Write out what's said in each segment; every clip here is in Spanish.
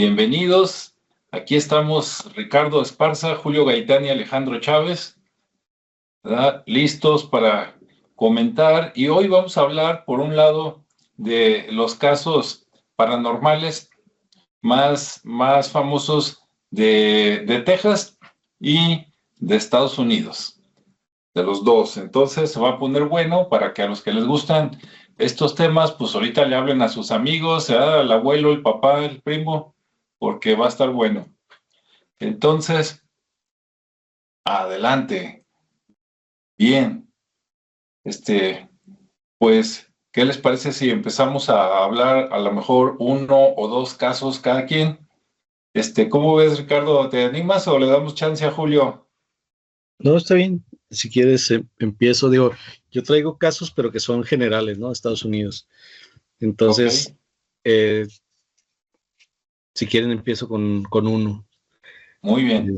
Bienvenidos. Aquí estamos Ricardo Esparza, Julio Gaitán y Alejandro Chávez, ¿verdad? Listos para comentar. Y hoy vamos a hablar, por un lado, de los casos paranormales más famosos de Texas y de Estados Unidos, de los dos. Entonces se va a poner bueno para que a los que les gustan estos temas, pues ahorita le hablen a sus amigos, al abuelo, el papá, el primo, porque va a estar bueno. Entonces, adelante. Bien. Pues, ¿qué les parece si empezamos a hablar a lo mejor uno o dos casos cada quien? ¿Cómo ves, Ricardo? ¿Te animas o le damos chance a Julio? No, está bien. Si quieres, empiezo. Digo, yo traigo casos, pero que son generales, ¿no? Estados Unidos. Entonces, Okay. Si quieren, empiezo con uno. Muy bien.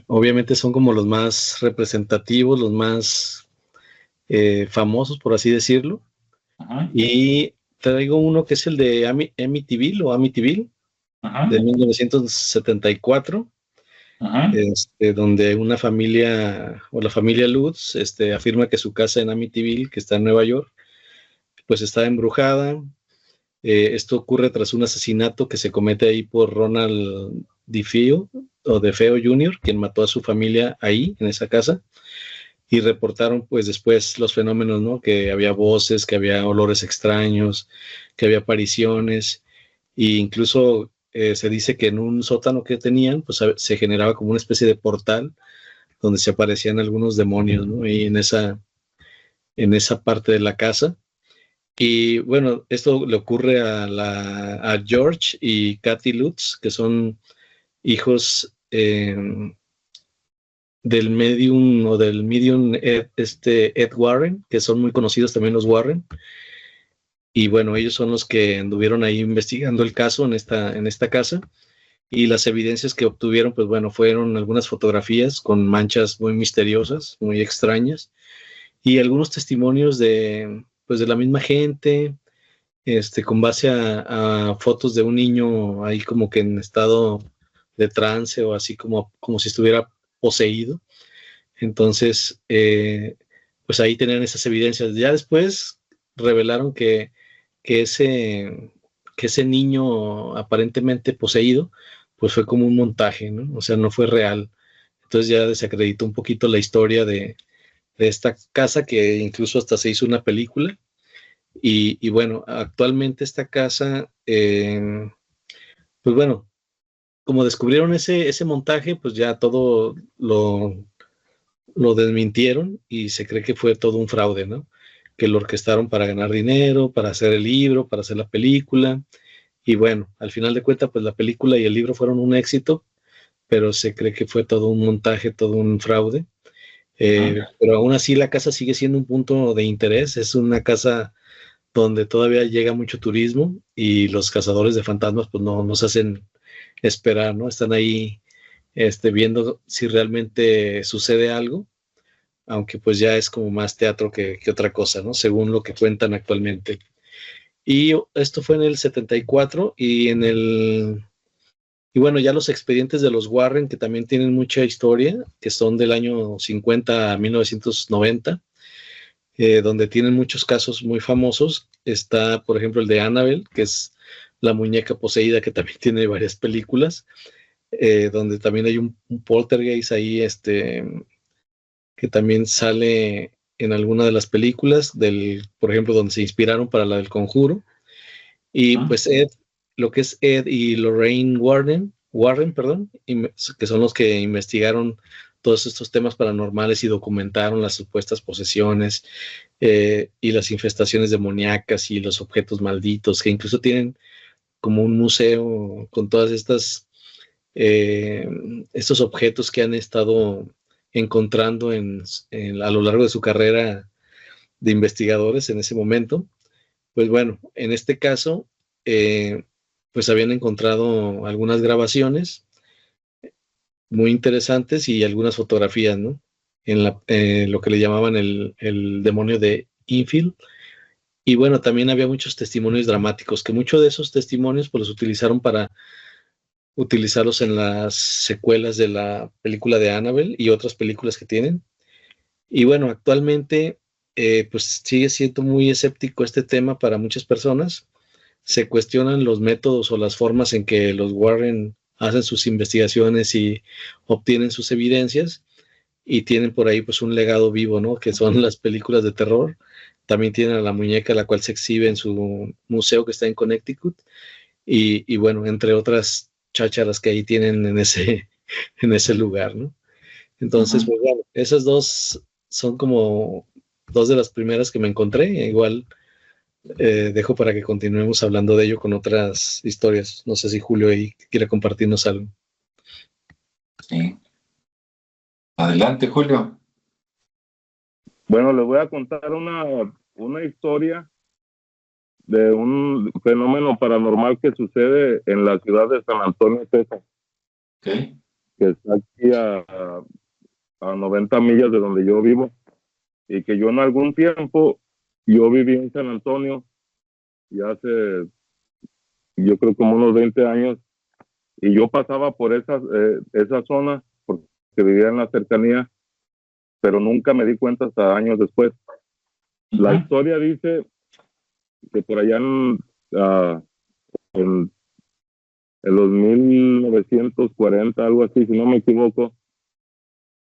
Obviamente son como los más representativos, los más famosos, por así decirlo. Ajá. Y traigo uno que es el de Amityville o Amityville, Ajá. de 1974. Ajá. Donde una familia, o la familia Lutz, afirma que su casa en Amityville, que está en Nueva York, pues está embrujada. Esto ocurre tras un asesinato que se comete ahí por Ronald DeFeo, o DeFeo Jr., quien mató a su familia ahí, en esa casa, y reportaron pues después los fenómenos, ¿no? Que había voces, que había olores extraños, que había apariciones, e incluso se dice que en un sótano que tenían, pues se generaba como una especie de portal donde se aparecían algunos demonios, ¿no? Y en esa parte de la casa. Y bueno, esto le ocurre a George y Kathy Lutz, que son hijos del medium Ed Warren, que son muy conocidos también los Warren. Y bueno, ellos son los que anduvieron ahí investigando el caso en esta casa. Y las evidencias que obtuvieron, pues bueno, fueron algunas fotografías con manchas muy misteriosas, muy extrañas, y algunos testimonios pues de la misma gente, con base a fotos de un niño ahí como que en estado de trance o así como si estuviera poseído. Entonces, pues ahí tenían esas evidencias. Ya después revelaron que ese niño aparentemente poseído, pues fue como un montaje, ¿no? O sea, no fue real. Entonces ya desacreditó un poquito la historia de esta casa, que incluso hasta se hizo una película. Y bueno, actualmente esta casa, pues bueno, como descubrieron ese montaje, pues ya todo lo desmintieron y se cree que fue todo un fraude, ¿no? Que lo orquestaron para ganar dinero, para hacer el libro, para hacer la película. Y bueno, al final de cuentas, pues la película y el libro fueron un éxito, pero se cree que fue todo un montaje, todo un fraude. Pero aún así la casa sigue siendo un punto de interés. Es una casa donde todavía llega mucho turismo y los cazadores de fantasmas pues no nos hacen esperar, ¿no? Están ahí viendo si realmente sucede algo, aunque pues ya es como más teatro que otra cosa, ¿no? Según lo que cuentan actualmente. Y esto fue en el 74 y bueno, ya los expedientes de los Warren, que también tienen mucha historia, que son del año 50 a 1990, donde tienen muchos casos muy famosos. Está, por ejemplo, el de Annabelle, que es la muñeca poseída, que también tiene varias películas, donde también hay un poltergeist ahí, que también sale en alguna de las películas, por ejemplo, donde se inspiraron para la del Conjuro. Y pues lo que es Ed y Lorraine Warren, perdón, que son los que investigaron todos estos temas paranormales y documentaron las supuestas posesiones y las infestaciones demoníacas y los objetos malditos, que incluso tienen como un museo con todas estos objetos que han estado encontrando a lo largo de su carrera de investigadores en ese momento. Pues bueno, en este caso, pues habían encontrado algunas grabaciones muy interesantes y algunas fotografías, ¿no? En lo que le llamaban el demonio de Enfield. Y bueno, también había muchos testimonios dramáticos, que muchos de esos testimonios pues los utilizaron para utilizarlos en las secuelas de la película de Annabelle y otras películas que tienen. Y bueno, actualmente pues sigue siendo muy escéptico este tema para muchas personas. Se cuestionan los métodos o las formas en que los Warren hacen sus investigaciones y obtienen sus evidencias, y tienen por ahí pues un legado vivo, ¿no? Que son las películas de terror. También tienen a la muñeca, la cual se exhibe en su museo que está en Connecticut, y bueno, entre otras chácharas que ahí tienen en ese, en ese lugar, ¿no? Entonces, pues bueno, esas dos son como dos de las primeras que me encontré. Igual dejo para que continuemos hablando de ello con otras historias. No sé si Julio ahí quiere compartirnos algo. Sí. Adelante, Julio. Bueno, les voy a contar una historia de un fenómeno paranormal que sucede en la ciudad de San Antonio, Texas, Okay. que está aquí a 90 millas de donde yo vivo, y que yo en algún tiempo, yo viví en San Antonio, y hace, yo creo como unos 20 años, y yo pasaba por esa zona, porque vivía en la cercanía, pero nunca me di cuenta hasta años después. La historia dice que por allá en los 1940, algo así, si no me equivoco,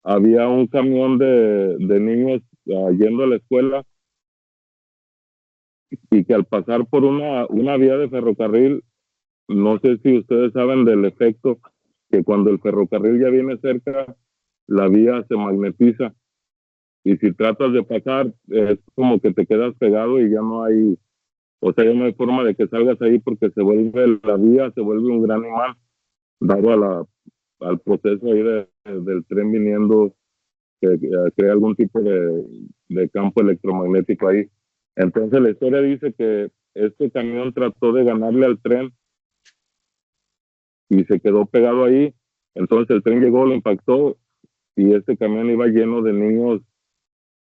había un camión de niños yendo a la escuela, y que al pasar por una vía de ferrocarril, no sé si ustedes saben del efecto que cuando el ferrocarril ya viene cerca, la vía se magnetiza, y si tratas de pasar, es como que te quedas pegado y ya no hay, o sea, ya no hay forma de que salgas ahí, porque la vía se vuelve un gran imán, dado al proceso ahí del tren viniendo, que crea algún tipo de campo electromagnético ahí. Entonces la historia dice que este camión trató de ganarle al tren y se quedó pegado ahí. Entonces el tren llegó, lo impactó, y este camión iba lleno de niños,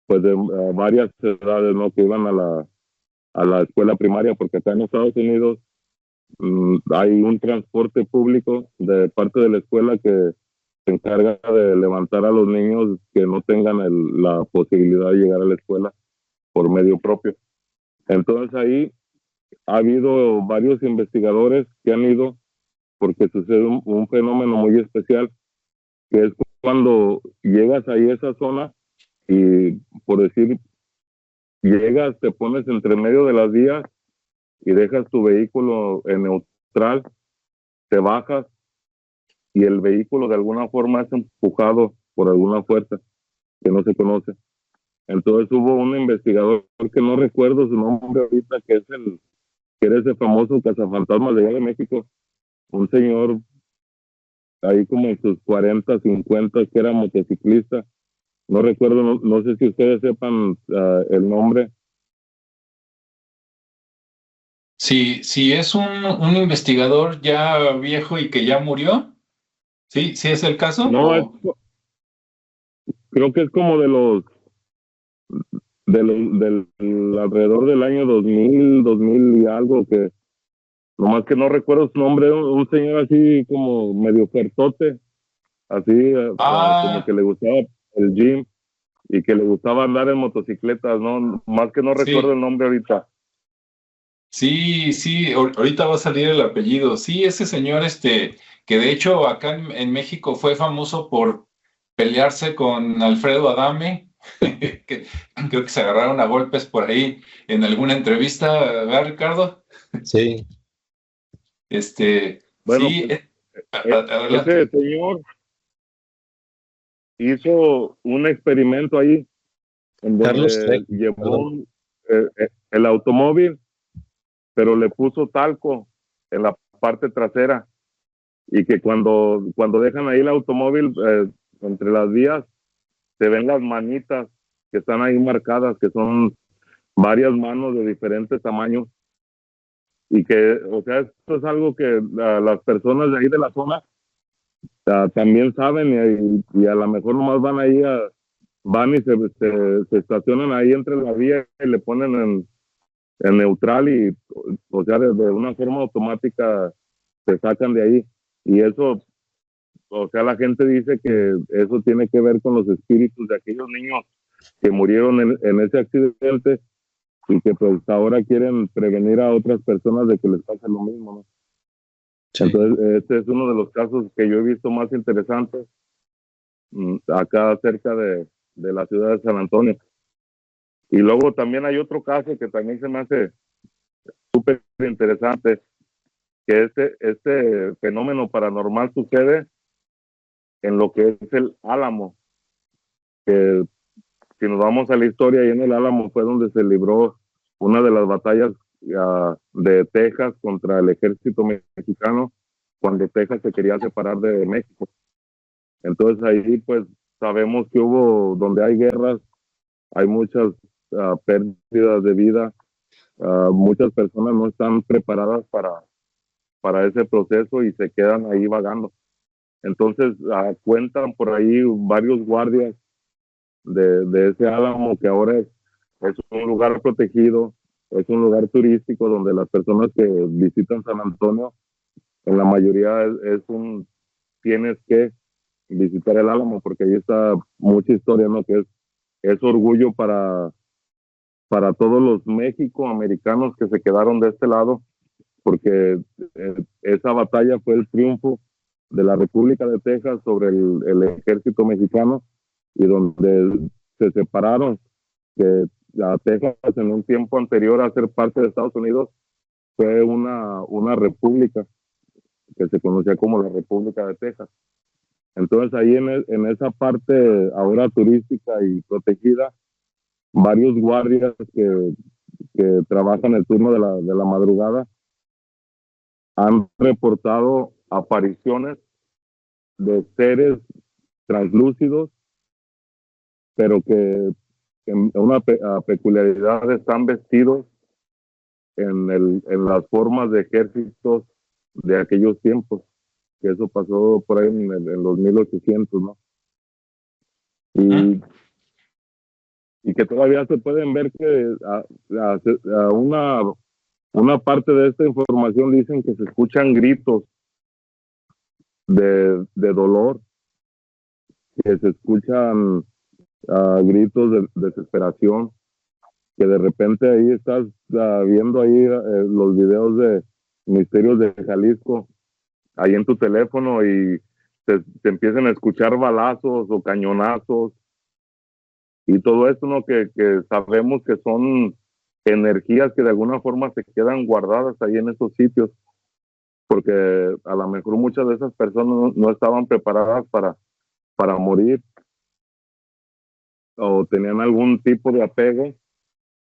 pues de varias edades, ¿no? Que iban a la escuela primaria, porque acá en Estados Unidos hay un transporte público de parte de la escuela que se encarga de levantar a los niños que no tengan la posibilidad de llegar a la escuela por medio propio. Entonces ahí ha habido varios investigadores que han ido, porque sucede un fenómeno muy especial, que es cuando llegas ahí a esa zona y, por decir, llegas, te pones entre medio de las vías y dejas tu vehículo en neutral, te bajas, y el vehículo de alguna forma es empujado por alguna fuerza que no se conoce. Entonces hubo un investigador que no recuerdo su nombre ahorita, que era ese famoso cazafantasmas de allá de México, un señor ahí como en sus 40, 50, que era motociclista. No recuerdo, no sé si ustedes sepan el nombre. Si es un investigador ya viejo y que ya murió, ¿sí? ¿Sí es el caso? No, creo que es como del alrededor del año 2000 y algo, que nomás que no recuerdo su nombre, un señor así como medio fuertote, así como que le gustaba el gym y que le gustaba andar en motocicletas, ¿no? Más que no recuerdo Sí, el nombre ahorita. sí, ahorita va a salir el apellido. Sí, ese señor, que de hecho acá en México fue famoso por pelearse con Alfredo Adame, que creo que se agarraron a golpes por ahí en alguna entrevista, ¿verdad, Ricardo? Sí. Bueno, Sí, pues, ese adelante. señor hizo un experimento ahí en Carlos donde Trejo, llevó perdón. el automóvil, pero le puso talco en la parte trasera, y que cuando dejan ahí el automóvil entre las vías, se ven las manitas que están ahí marcadas, que son varias manos de diferentes tamaños, y que, o sea, esto es algo que las personas de ahí de la zona también saben, y a lo mejor nomás van y se estacionan ahí entre la vía y le ponen en neutral, y, o sea, de una forma automática se sacan de ahí. Y eso, o sea, la gente dice que eso tiene que ver con los espíritus de aquellos niños que murieron en ese accidente y que pues ahora quieren prevenir a otras personas de que les pase lo mismo, ¿no? Sí. Entonces, este es uno de los casos que yo he visto más interesantes acá cerca de la ciudad de San Antonio. Y luego también hay otro caso que también se me hace súper interesante, que este fenómeno paranormal sucede en lo que es el Álamo, que si nos vamos a la historia, ahí en el Álamo fue donde se libró una de las batallas de Texas contra el ejército mexicano, cuando Texas se quería separar de México. Entonces ahí pues sabemos que hubo, donde hay guerras, hay muchas pérdidas de vida, muchas personas no están preparadas para ese proceso y se quedan ahí vagando. Entonces cuentan por ahí varios guardias de ese Álamo, que ahora es un lugar protegido, es un lugar turístico donde las personas que visitan San Antonio, en la mayoría tienes que visitar el Álamo, porque ahí está mucha historia, ¿no? Que es orgullo para todos los mexicoamericanos que se quedaron de este lado, porque esa batalla fue el triunfo de la República de Texas sobre el ejército mexicano, y donde se separaron, que Texas en un tiempo anterior a ser parte de Estados Unidos fue una república que se conocía como la República de Texas. Entonces ahí en esa parte ahora turística y protegida, varios guardias que trabajan el turno de la madrugada han reportado apariciones de seres translúcidos, pero que en una peculiaridad están vestidos en las formas de ejércitos de aquellos tiempos, que eso pasó por ahí en los 1800, ¿no? Y que todavía se pueden ver que una parte de esta información dicen que se escuchan gritos de dolor, que se escuchan gritos de desesperación, que de repente ahí estás viendo ahí los videos de Misterios de Jalisco ahí en tu teléfono y te empiezan a escuchar balazos o cañonazos y todo esto, ¿no? Que sabemos que son energías que de alguna forma se quedan guardadas ahí en esos sitios, porque a lo mejor muchas de esas personas no estaban preparadas para morir, o tenían algún tipo de apego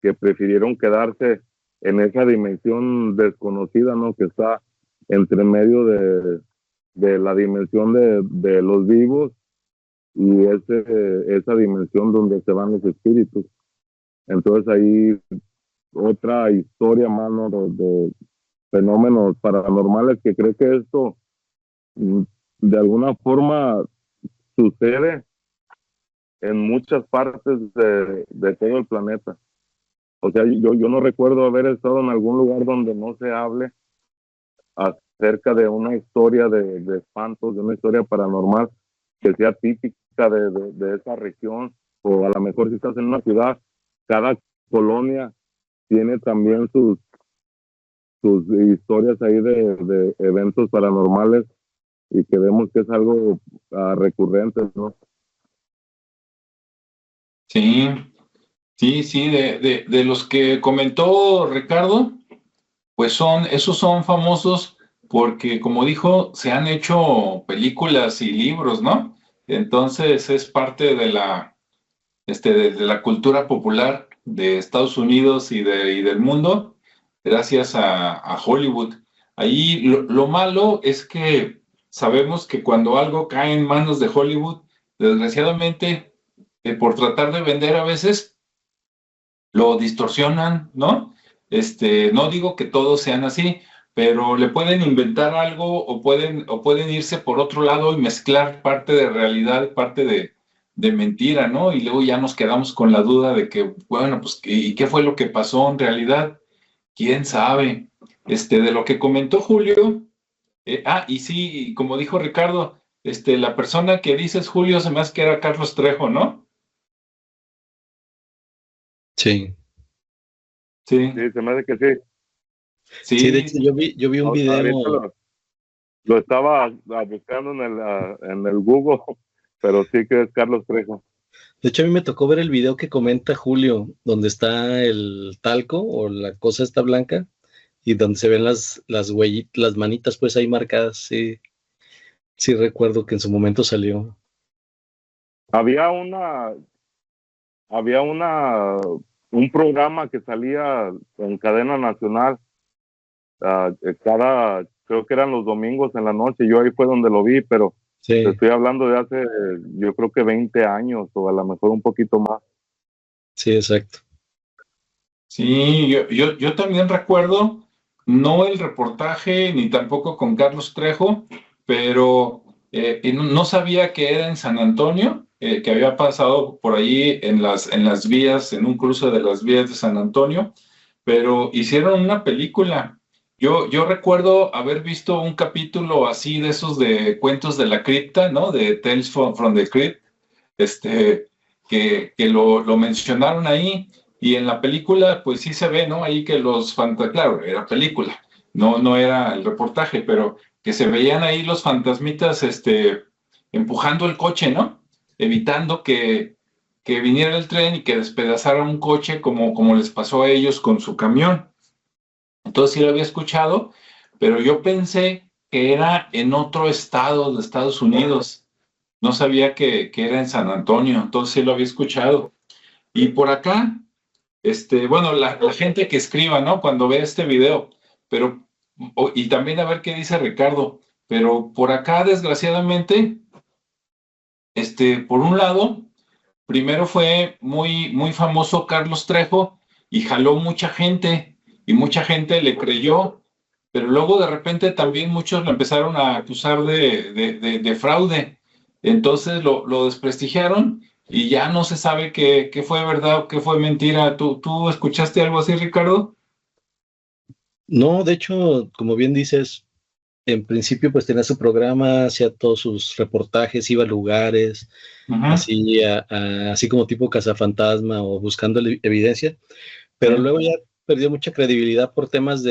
que prefirieron quedarse en esa dimensión desconocida, ¿no? Que está entre medio de la dimensión de los vivos y esa dimensión donde se van los espíritus. Entonces ahí otra historia más, ¿no? de fenómenos paranormales, que creo que esto de alguna forma sucede en muchas partes de todo el planeta. O sea, yo no recuerdo haber estado en algún lugar donde no se hable acerca de una historia de espantos, de una historia paranormal que sea típica de esa región, o a lo mejor si estás en una ciudad, cada colonia tiene también sus historias ahí de eventos paranormales, y que vemos que es algo recurrente, ¿no? Sí, sí, de los que comentó Ricardo, pues esos son famosos porque, como dijo, se han hecho películas y libros, ¿no? Entonces es parte de la cultura popular de Estados Unidos y del mundo, gracias a Hollywood. Ahí lo malo es que sabemos que cuando algo cae en manos de Hollywood, desgraciadamente, por tratar de vender a veces, lo distorsionan, ¿no? No digo que todos sean así, pero le pueden inventar algo o pueden irse por otro lado y mezclar parte de realidad, parte de mentira, ¿no? Y luego ya nos quedamos con la duda de que, bueno, pues, ¿y qué fue lo que pasó en realidad? ¿Quién sabe? De lo que comentó Julio, Y sí, como dijo Ricardo, la persona que dices, Julio, se me hace que era Carlos Trejo, ¿no? Sí, Sí, Sí, se me hace que sí. sí, de sí, hecho yo vi un Ahorita video. lo estaba buscando en el Google, pero sí que es Carlos Trejo. De hecho, a mí me tocó ver el video que comenta Julio, donde está el talco o la cosa esta blanca y donde se ven las huellitas, las manitas pues ahí marcadas. Sí, sí recuerdo que en su momento salió. Había una, había un programa que salía en cadena nacional, creo que eran los domingos en la noche. Yo ahí fue donde lo vi, pero te Sí, estoy hablando de hace, yo creo que 20 años o a lo mejor un poquito más. sí, exacto. sí, yo también recuerdo, no el reportaje ni tampoco con Carlos Trejo, pero y no sabía que era en San Antonio, que había pasado por ahí en las vías, en un cruce de las vías de San Antonio, pero hicieron una película. Yo recuerdo haber visto un capítulo así de esos de cuentos de la cripta, ¿no? De Tales from the Crypt, este, que lo mencionaron ahí, y en la película, pues sí se ve, ¿no? Ahí que los fantasmas, claro, era película, no era el reportaje, pero que se veían ahí los fantasmitas, empujando el coche, ¿no? Evitando que viniera el tren y que despedazara un coche como les pasó a ellos con su camión. Entonces sí lo había escuchado, pero yo pensé que era en otro estado de Estados Unidos. No sabía que era en San Antonio, entonces sí lo había escuchado. Y por acá, bueno, la gente que escriba, ¿no? Cuando vea este video, pero, y también a ver qué dice Ricardo, pero por acá, desgraciadamente, por un lado, primero fue muy famoso Carlos Trejo y jaló mucha gente y mucha gente le creyó, pero luego de repente también muchos lo empezaron a acusar de fraude. Entonces lo desprestigiaron y ya no se sabe qué fue verdad o qué fue mentira. ¿Tú escuchaste algo así, Ricardo? No, de hecho, como bien dices, en principio pues tenía su programa, hacía todos sus reportajes, iba a lugares, Ajá, así, así como tipo cazafantasma o buscando evidencia, sí, pero luego ya perdió mucha credibilidad por temas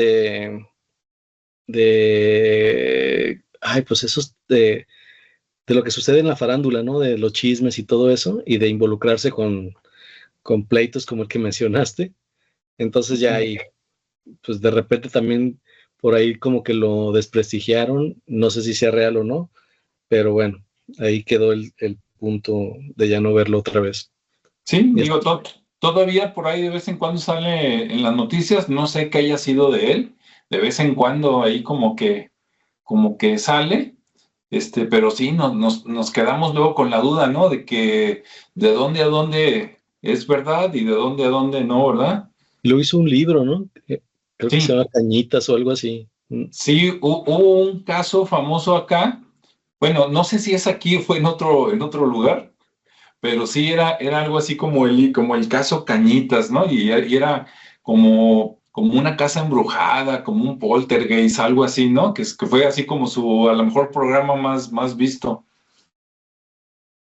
ay, pues esos de lo que sucede en la farándula, ¿no? De los chismes y todo eso, y de involucrarse con pleitos como el que mencionaste. Entonces ya ahí, pues de repente también por ahí como que lo desprestigiaron, no sé si sea real o no, pero bueno, ahí quedó el punto de ya no verlo otra vez. sí, Y digo, todavía por ahí de vez en cuando sale en las noticias, no sé qué haya sido de él, de vez en cuando ahí como que sale, pero sí, nos quedamos luego con la duda, ¿no? De que de dónde a dónde es verdad y de dónde a dónde no, ¿verdad? lo hizo un libro, ¿no? Creo que se Sí, llama Cañitas o algo así. sí, hubo un caso famoso acá, bueno, no sé si es aquí o fue en otro lugar, pero sí era algo así como el caso Cañitas, ¿no? Y era como una casa embrujada, como un poltergeist, algo así, ¿no? Que fue así como a lo mejor, programa más visto.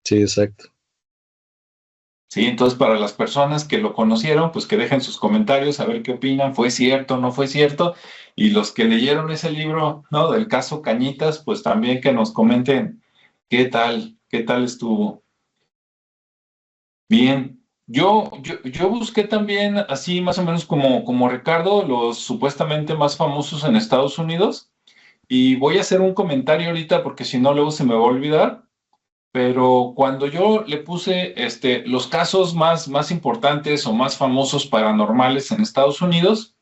Sí, exacto. Sí, entonces para las personas que lo conocieron, pues que dejen sus comentarios a ver qué opinan, fue cierto, no fue cierto, y los que leyeron ese libro, ¿no? Del caso Cañitas, pues también que nos comenten qué tal estuvo. Bien, yo busqué también, así más o menos como Ricardo, los supuestamente más famosos en Estados Unidos, y voy a hacer un comentario ahorita porque si no luego se me va a olvidar, pero cuando yo le puse los casos más importantes o más famosos paranormales en Estados Unidos,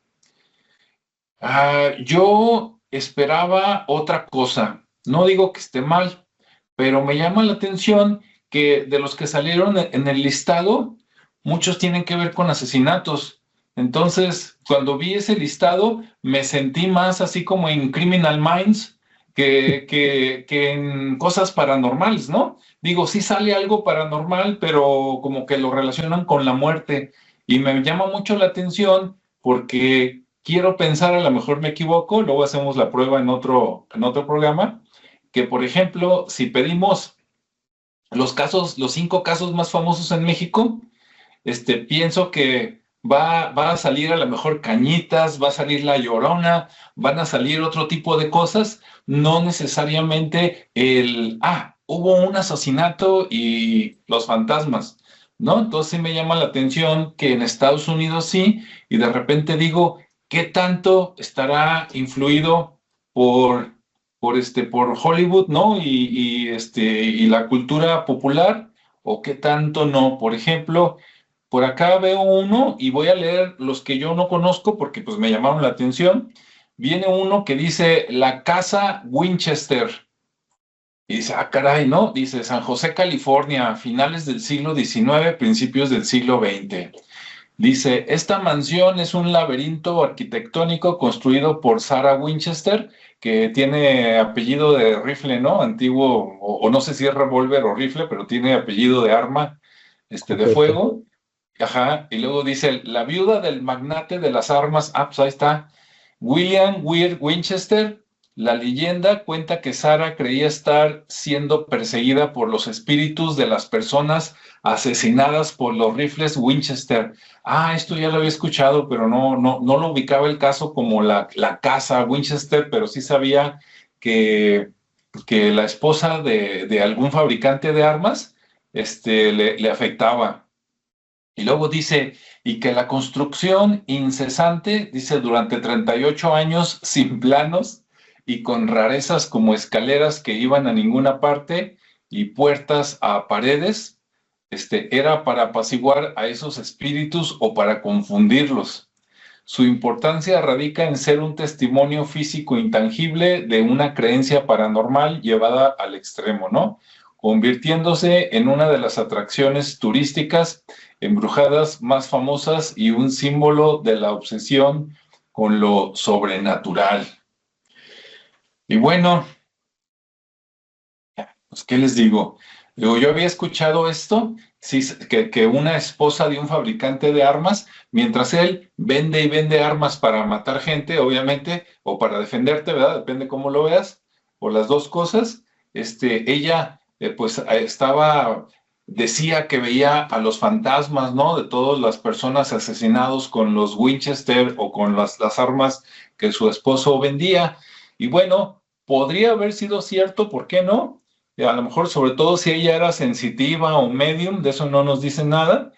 yo esperaba otra cosa. No digo que esté mal, pero me llama la atención que de los que salieron en el listado, muchos tienen que ver con asesinatos. Entonces, cuando vi ese listado, me sentí más así como en Criminal Minds que en cosas paranormales, ¿no? Digo, sí sale algo paranormal, pero como que lo relacionan con la muerte. Y me llama mucho la atención porque quiero pensar, a lo mejor me equivoco, luego hacemos la prueba en otro programa, que por ejemplo, si pedimos los 5 casos más famosos en México, pienso que va a salir a lo mejor Cañitas, va a salir La Llorona, van a salir otro tipo de cosas, no necesariamente hubo un asesinato y los fantasmas, ¿no? Entonces sí me llama la atención que en Estados Unidos sí, y de repente digo, ¿qué tanto estará influido por, por Hollywood, ¿no? Y la cultura popular, o qué tanto no? Por ejemplo, por acá veo uno y voy a leer los que yo no conozco porque pues me llamaron la atención. Viene uno que dice la Casa Winchester. Y dice, caray, ¿no? Dice San José, California, finales del siglo XIX, principios del siglo XX. Dice, esta mansión es un laberinto arquitectónico construido por Sarah Winchester, que tiene apellido de rifle, ¿no? Antiguo, o no sé si es revólver o rifle, pero tiene apellido de arma, de fuego. Ajá, y luego dice, la viuda del magnate de las armas, pues ahí está, William Weir Winchester. La leyenda cuenta que Sarah creía estar siendo perseguida por los espíritus de las personas asesinadas por los rifles Winchester. Esto ya lo había escuchado, pero no lo ubicaba el caso como la casa Winchester, pero sí sabía que, que la esposa de algún fabricante de armas le afectaba. Y luego dice, y que la construcción incesante, dice, durante 38 años sin planos y con rarezas como escaleras que iban a ninguna parte y puertas a paredes, era para apaciguar a esos espíritus o para confundirlos. Su importancia radica en ser un testimonio físico intangible de una creencia paranormal llevada al extremo, ¿no? Convirtiéndose en una de las atracciones turísticas embrujadas más famosas y un símbolo de la obsesión con lo sobrenatural. Y bueno, pues, ¿qué les digo? Yo había escuchado esto, sí, que una esposa de un fabricante de armas, mientras él vende y vende armas para matar gente, obviamente, o para defenderte, ¿verdad? Depende cómo lo veas, o las dos cosas, ella pues decía que veía a los fantasmas, ¿no? De todas las personas asesinados con los Winchester o con las armas que su esposo vendía. Y bueno, podría haber sido cierto, ¿por qué no? A lo mejor, sobre todo si ella era sensitiva o medium, de eso no nos dice nada,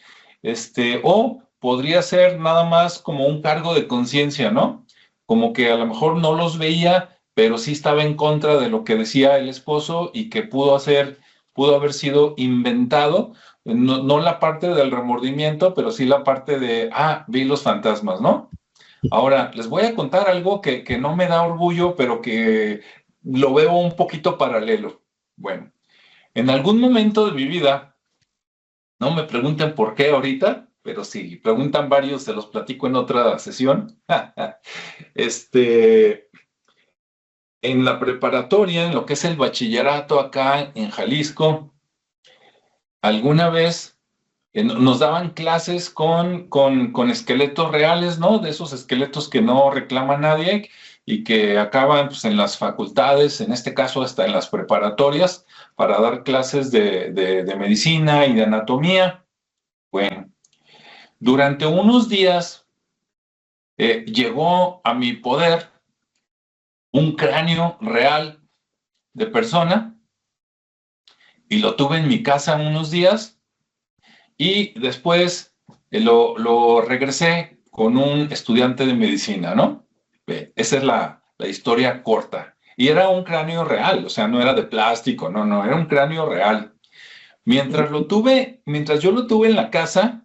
o podría ser nada más como un cargo de conciencia, ¿no? Como que a lo mejor no los veía, pero sí estaba en contra de lo que decía el esposo y que pudo haber sido inventado, no la parte del remordimiento, pero sí la parte de, vi los fantasmas, ¿no? Ahora, les voy a contar algo que no me da orgullo, pero que lo veo un poquito paralelo. Bueno, en algún momento de mi vida, no me pregunten por qué ahorita, pero si preguntan varios, se los platico en otra sesión. En la preparatoria, en lo que es el bachillerato acá en Jalisco, alguna vez nos daban clases con esqueletos reales, ¿no? De esos esqueletos que no reclama nadie y que acaban pues, en las facultades, en este caso hasta en las preparatorias, para dar clases de medicina y de anatomía. Bueno, durante unos días llegó a mi poder un cráneo real de persona y lo tuve en mi casa unos días y después lo regresé con un estudiante de medicina, ¿no? Esa es la historia corta. Y era un cráneo real, o sea, no era de plástico, no, era un cráneo real. Mientras yo lo tuve en la casa,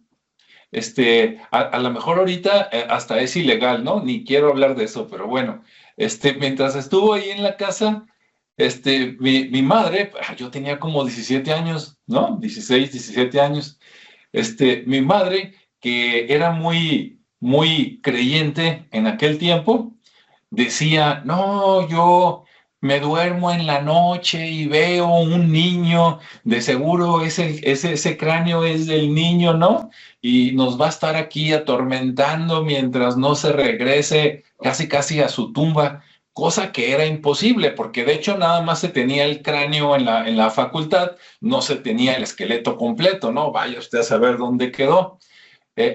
a lo mejor ahorita hasta es ilegal, ¿no? Ni quiero hablar de eso, pero bueno, mientras estuvo ahí en la casa, mi madre, yo tenía como 17 años, ¿no? 16, 17 años. Mi madre, que era muy, muy creyente en aquel tiempo, decía, no, yo me duermo en la noche y veo un niño, de seguro ese cráneo es del niño, ¿no? Y nos va a estar aquí atormentando mientras no se regrese casi casi a su tumba, cosa que era imposible, porque de hecho nada más se tenía el cráneo en la facultad, no se tenía el esqueleto completo, ¿no? Vaya usted a saber dónde quedó.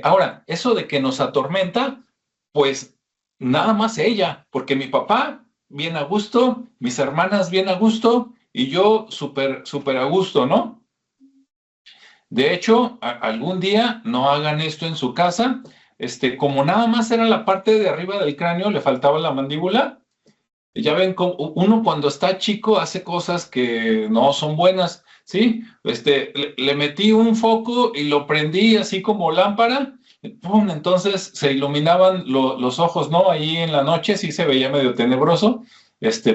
Ahora, eso de que nos atormenta, pues nada más ella, porque mi papá bien a gusto, mis hermanas bien a gusto y yo súper a gusto, ¿no? De hecho, algún día no hagan esto en su casa, como nada más era la parte de arriba del cráneo, le faltaba la mandíbula. Ya ven, uno cuando está chico hace cosas que no son buenas, ¿sí? Le metí un foco y lo prendí así como lámpara, ¡pum! Entonces se iluminaban los ojos, ¿no? Ahí en la noche sí se veía medio tenebroso,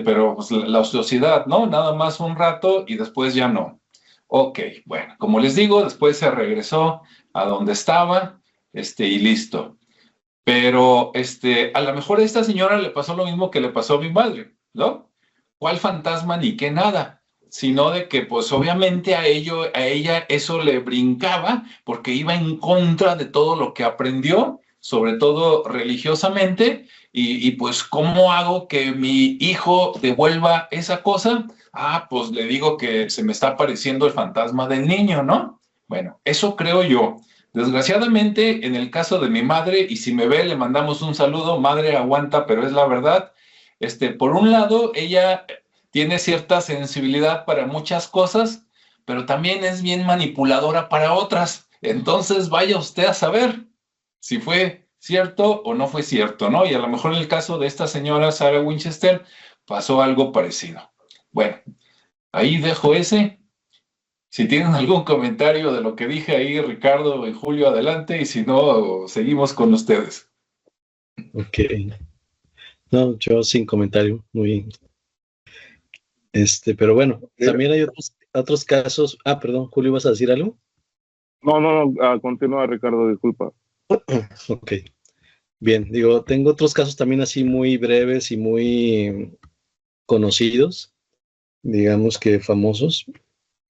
pero pues, la ociosidad, ¿no? Nada más un rato y después ya no. Ok, bueno, como les digo, después se regresó a donde estaba, y listo. Pero a lo mejor a esta señora le pasó lo mismo que le pasó a mi madre, ¿no? ¿Cuál fantasma ni qué nada? Sino de que, pues obviamente a ella eso le brincaba porque iba en contra de todo lo que aprendió, sobre todo religiosamente, y pues, ¿cómo hago que mi hijo devuelva esa cosa? Ah, pues le digo que se me está apareciendo el fantasma del niño, ¿no? Bueno, eso creo yo. Desgraciadamente, en el caso de mi madre, y si me ve, le mandamos un saludo, madre, aguanta, pero es la verdad. Por un lado, ella tiene cierta sensibilidad para muchas cosas, pero también es bien manipuladora para otras. Entonces, vaya usted a saber si fue cierto o no fue cierto, ¿no? Y a lo mejor en el caso de esta señora Sarah Winchester pasó algo parecido. Bueno, ahí dejo ese. Si tienen algún comentario de lo que dije ahí, Ricardo y Julio, adelante, y si no, seguimos con ustedes. Ok. No, yo sin comentario, muy bien. Pero bueno, también hay otros casos. Ah, perdón, Julio, ¿vas a decir algo? No, continúa, Ricardo, disculpa. Ok. Bien, digo, tengo otros casos también así muy breves y muy conocidos, digamos que famosos.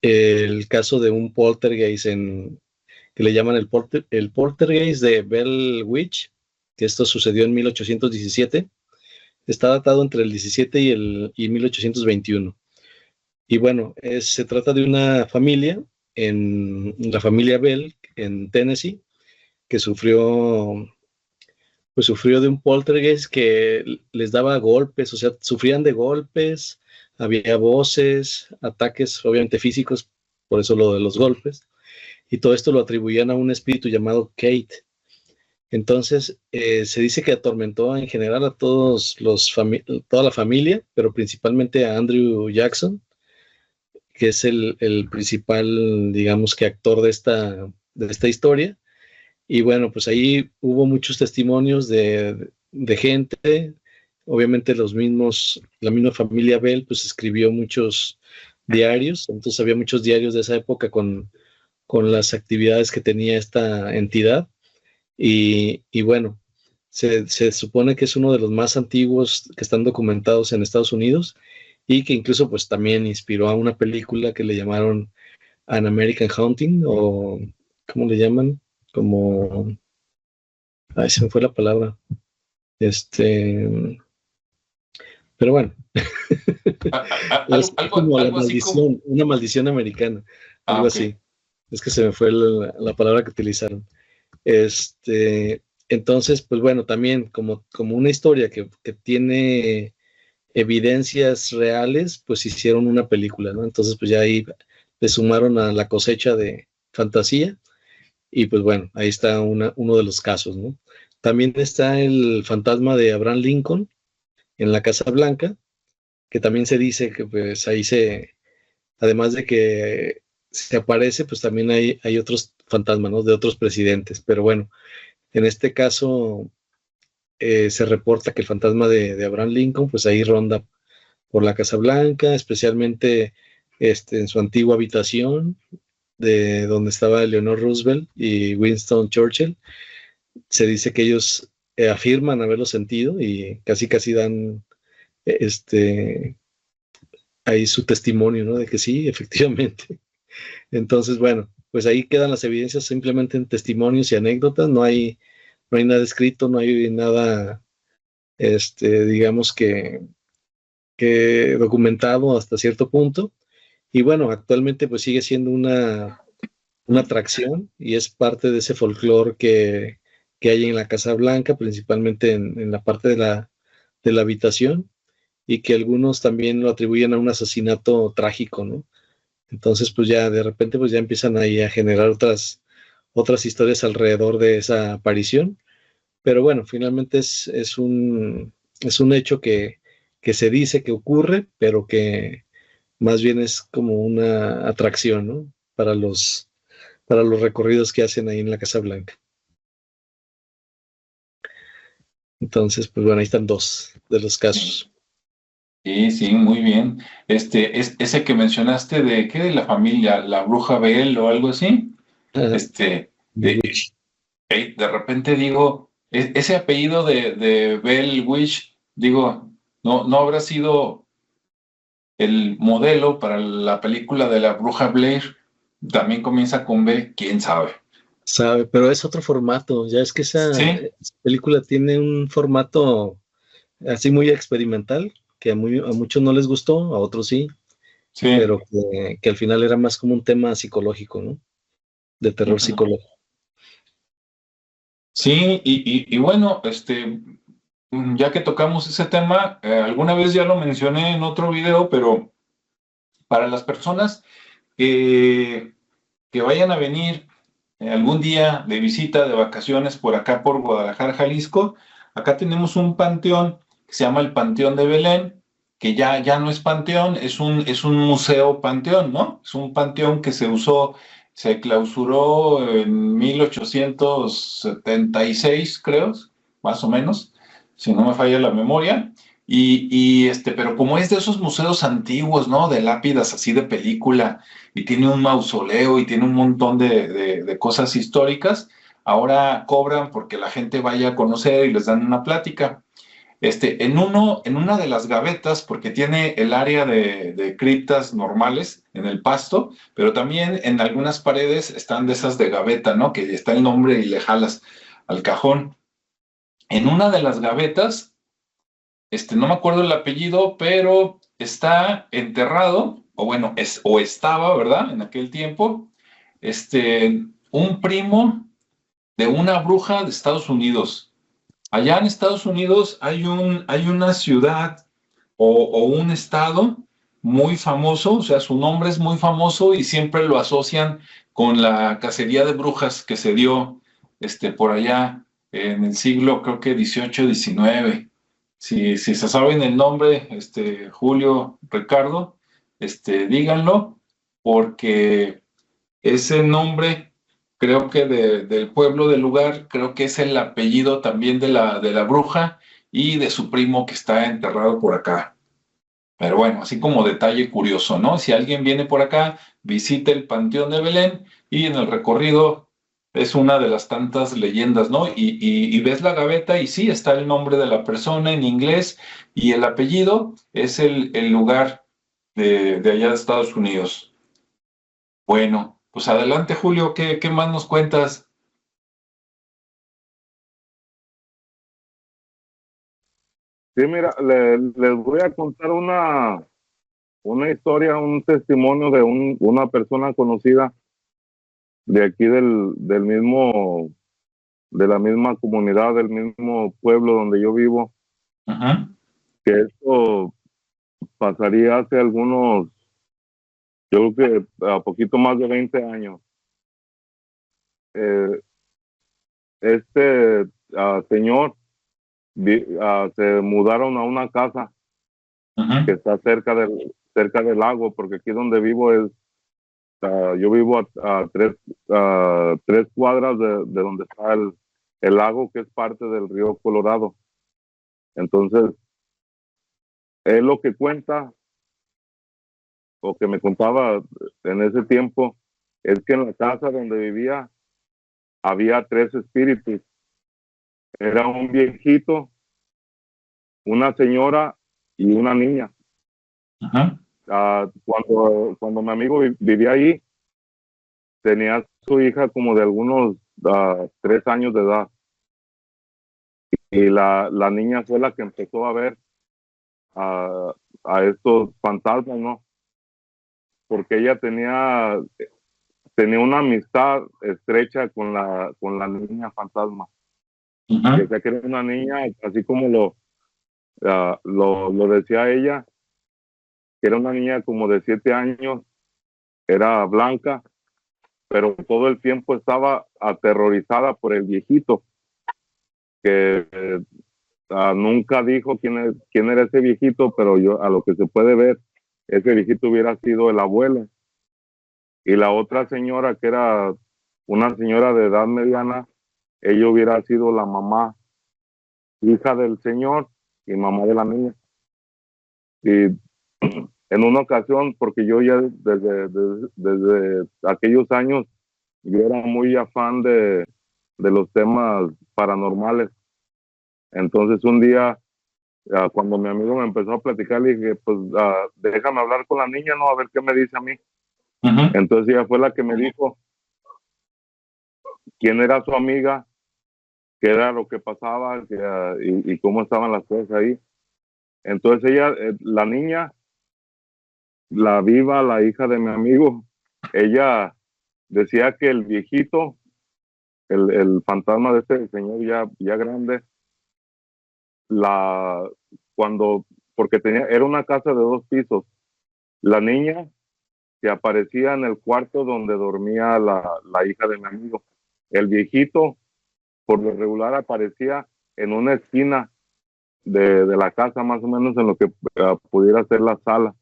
El caso de un poltergeist que le llaman el poltergeist de Bell Witch, que esto sucedió en 1817. Está datado entre el 17 y 1821. Y bueno, se trata de una familia, la familia Bell, en Tennessee, que sufrió de un poltergeist que les daba golpes, o sea, sufrían de golpes, había voces, ataques obviamente físicos, por eso lo de los golpes, y todo esto lo atribuían a un espíritu llamado Kate. Entonces, se dice que atormentó en general a toda la familia, pero principalmente a Andrew Jackson, que es el principal, digamos que actor de esta historia. Y bueno, pues ahí hubo muchos testimonios de gente, obviamente la misma familia Bell, pues escribió muchos diarios, entonces había muchos diarios de esa época con las actividades que tenía esta entidad. Y bueno, se supone que es uno de los más antiguos que están documentados en Estados Unidos y que incluso pues también inspiró a una película que le llamaron An American Haunting, o ¿cómo le llaman? Como, ay, se me fue la palabra. Pero bueno, es como la maldición, una maldición americana, algo así. Es que se me fue la palabra que utilizaron. Entonces, pues bueno, también como una historia que tiene evidencias reales, pues hicieron una película, ¿no? Entonces, pues ya ahí le sumaron a la cosecha de fantasía y pues bueno, ahí está uno de los casos, ¿no? También está el fantasma de Abraham Lincoln en la Casa Blanca, que también se dice que pues ahí además de que se aparece, pues también hay otros fantasmas, ¿no? De otros presidentes, pero bueno, en este caso se reporta que el fantasma de Abraham Lincoln, pues ahí ronda por la Casa Blanca, especialmente en su antigua habitación, de donde estaba Eleanor Roosevelt y Winston Churchill. Se dice que ellos afirman haberlo sentido y casi dan ahí su testimonio, ¿no? De que sí, efectivamente. Entonces, bueno, pues ahí quedan las evidencias simplemente en testimonios y anécdotas, no hay nada escrito, no hay nada, digamos que documentado hasta cierto punto. Y bueno, actualmente pues sigue siendo una atracción y es parte de ese folclore que hay en la Casa Blanca, principalmente en la parte de la habitación, y que algunos también lo atribuyen a un asesinato trágico, ¿no? Entonces, pues ya de repente, pues ya empiezan ahí a generar otras historias alrededor de esa aparición. Pero bueno, finalmente es un hecho que se dice que ocurre, pero que más bien es como una atracción, ¿no? Para los recorridos que hacen ahí en la Casa Blanca. Entonces, pues bueno, ahí están dos de los casos. Sí, sí, muy bien. Ese que mencionaste de, ¿qué? De la familia, la bruja Bell o algo así. Ah, Este, eh, Witch. de repente digo, ese apellido de Bell Witch, digo, no habrá sido el modelo para la película de la bruja Blair. También comienza con B, quién sabe. Sabe, pero es otro formato. Ya es que Sí, esa película tiene un formato así muy experimental, que a muchos no les gustó, a otros sí, sí. pero que al final era más como un tema psicológico, ¿no? De terror Ujú. psicológico. Sí, y bueno, ya que tocamos ese tema, alguna vez ya lo mencioné en otro video, pero para las personas que, que vayan a venir algún día de visita, de vacaciones por acá, por Guadalajara, Jalisco, acá tenemos un panteón que se llama el Panteón de Belén, que ya no es panteón, es un museo panteón, ¿no? Es un panteón que se usó, se clausuró en 1876, creo, más o menos, si no me falla la memoria. Pero como es de esos museos antiguos, ¿no? De lápidas así de película, y tiene un mausoleo y tiene un montón de cosas históricas, ahora cobran porque la gente vaya a conocer y les dan una plática. En una de las gavetas, porque tiene el área de criptas normales en el pasto, pero también en algunas paredes están de esas de gaveta, ¿no? Que está el nombre y le jalas al cajón. En una de las gavetas, no me acuerdo el apellido, pero está enterrado, o bueno, o estaba, ¿verdad? En aquel tiempo, un primo de una bruja de Estados Unidos. Allá en Estados Unidos hay una ciudad o un estado muy famoso, o sea, su nombre es muy famoso y siempre lo asocian con la cacería de brujas que se dio por allá en el siglo, creo que 18, 19. Si se saben el nombre, Julio, Ricardo, díganlo, porque ese nombre, creo que del pueblo del lugar, creo que es el apellido también de la bruja y de su primo que está enterrado por acá. Pero bueno, así como detalle curioso, ¿no? Si alguien viene por acá, visite el Panteón de Belén y en el recorrido es una de las tantas leyendas, ¿no? Y ves la gaveta y sí, está el nombre de la persona en inglés y el apellido es el lugar de allá de Estados Unidos. Bueno, pues adelante, Julio, qué más nos cuentas? Sí, mira, les voy a contar una historia, un testimonio de una persona conocida de aquí del mismo, de la misma comunidad, del mismo pueblo donde yo vivo, Ajá, que esto pasaría hace algunos, yo creo que a poquito más de 20 años. Eh, este señor se mudaron a una casa que ajá, está cerca del lago, porque aquí donde vivo yo vivo a 3 cuadras de donde está el lago, que es parte del río Colorado. Entonces, él lo que cuenta, o que me contaba en ese tiempo, es que en la casa donde vivía había 3 espíritus. Era un viejito, una señora y una niña. ajá. cuando mi amigo vivía ahí, tenía su hija como de algunos 3 años de edad. Y la niña fue la que empezó a ver a, a estos fantasmas, ¿no? Porque ella tenía una amistad estrecha con la niña fantasma. Decía que era una niña, así como lo decía ella, que era una niña como de 7 años, era blanca, pero todo el tiempo estaba aterrorizada por el viejito, que nunca dijo quién era ese viejito, pero yo, a lo que se puede ver, ese viejito hubiera sido el abuelo. Y la otra señora, que era una señora de edad mediana, ella hubiera sido la mamá, hija del señor y mamá de la niña. Y en una ocasión, porque yo ya desde aquellos años, yo era muy afán de los temas paranormales. Entonces un día, cuando mi amigo me empezó a platicar, le dije, pues déjame hablar con la niña, ¿no? A ver qué me dice a mí. Entonces ella fue la que me dijo quién era su amiga, qué era lo que pasaba, y cómo estaban las cosas ahí. Entonces ella, la niña, la viva, la hija de mi amigo, ella decía que el viejito, el fantasma de este señor ya grande, porque era una casa de 2 pisos, la niña se aparecía en el cuarto donde dormía la hija de mi amigo. El viejito, por lo regular, aparecía en una esquina de la casa, más o menos en lo que pudiera ser la sala.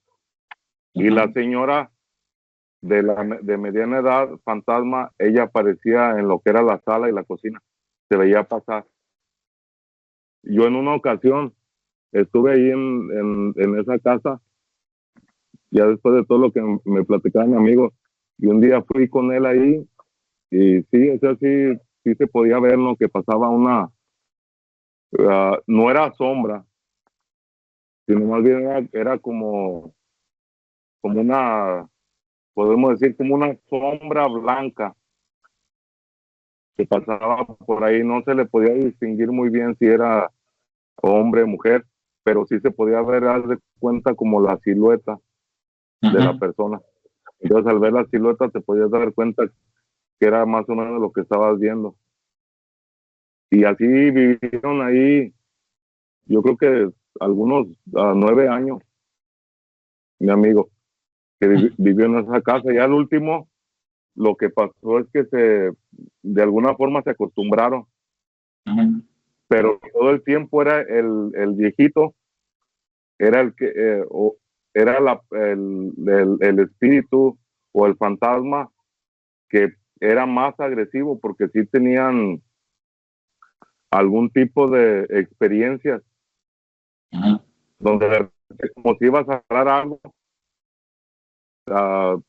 Y la señora de mediana edad, fantasma, ella aparecía en lo que era la sala y la cocina. Se veía pasar. Yo en una ocasión estuve ahí en esa casa, ya después de todo lo que me platicaba mi amigo, y un día fui con él ahí, y sí, o sea, sí se podía ver, ¿no? Que pasaba no era sombra, sino más bien era como una, podemos decir, como una sombra blanca que pasaba por ahí. No se le podía distinguir muy bien si era hombre o mujer, pero sí se podía ver, haz de cuenta, como la silueta de la persona. Entonces, al ver la silueta, te podías dar cuenta que era más o menos lo que estabas viendo. Y así vivieron ahí, yo creo que algunos 9 años, mi amigo, que vivió en esa casa. Y al último, lo que pasó es que de alguna forma se acostumbraron, pero todo el tiempo era el viejito, era el que, era el espíritu o el fantasma que era más agresivo, porque sí tenían algún tipo de experiencias donde, como si ibas a hablar algo,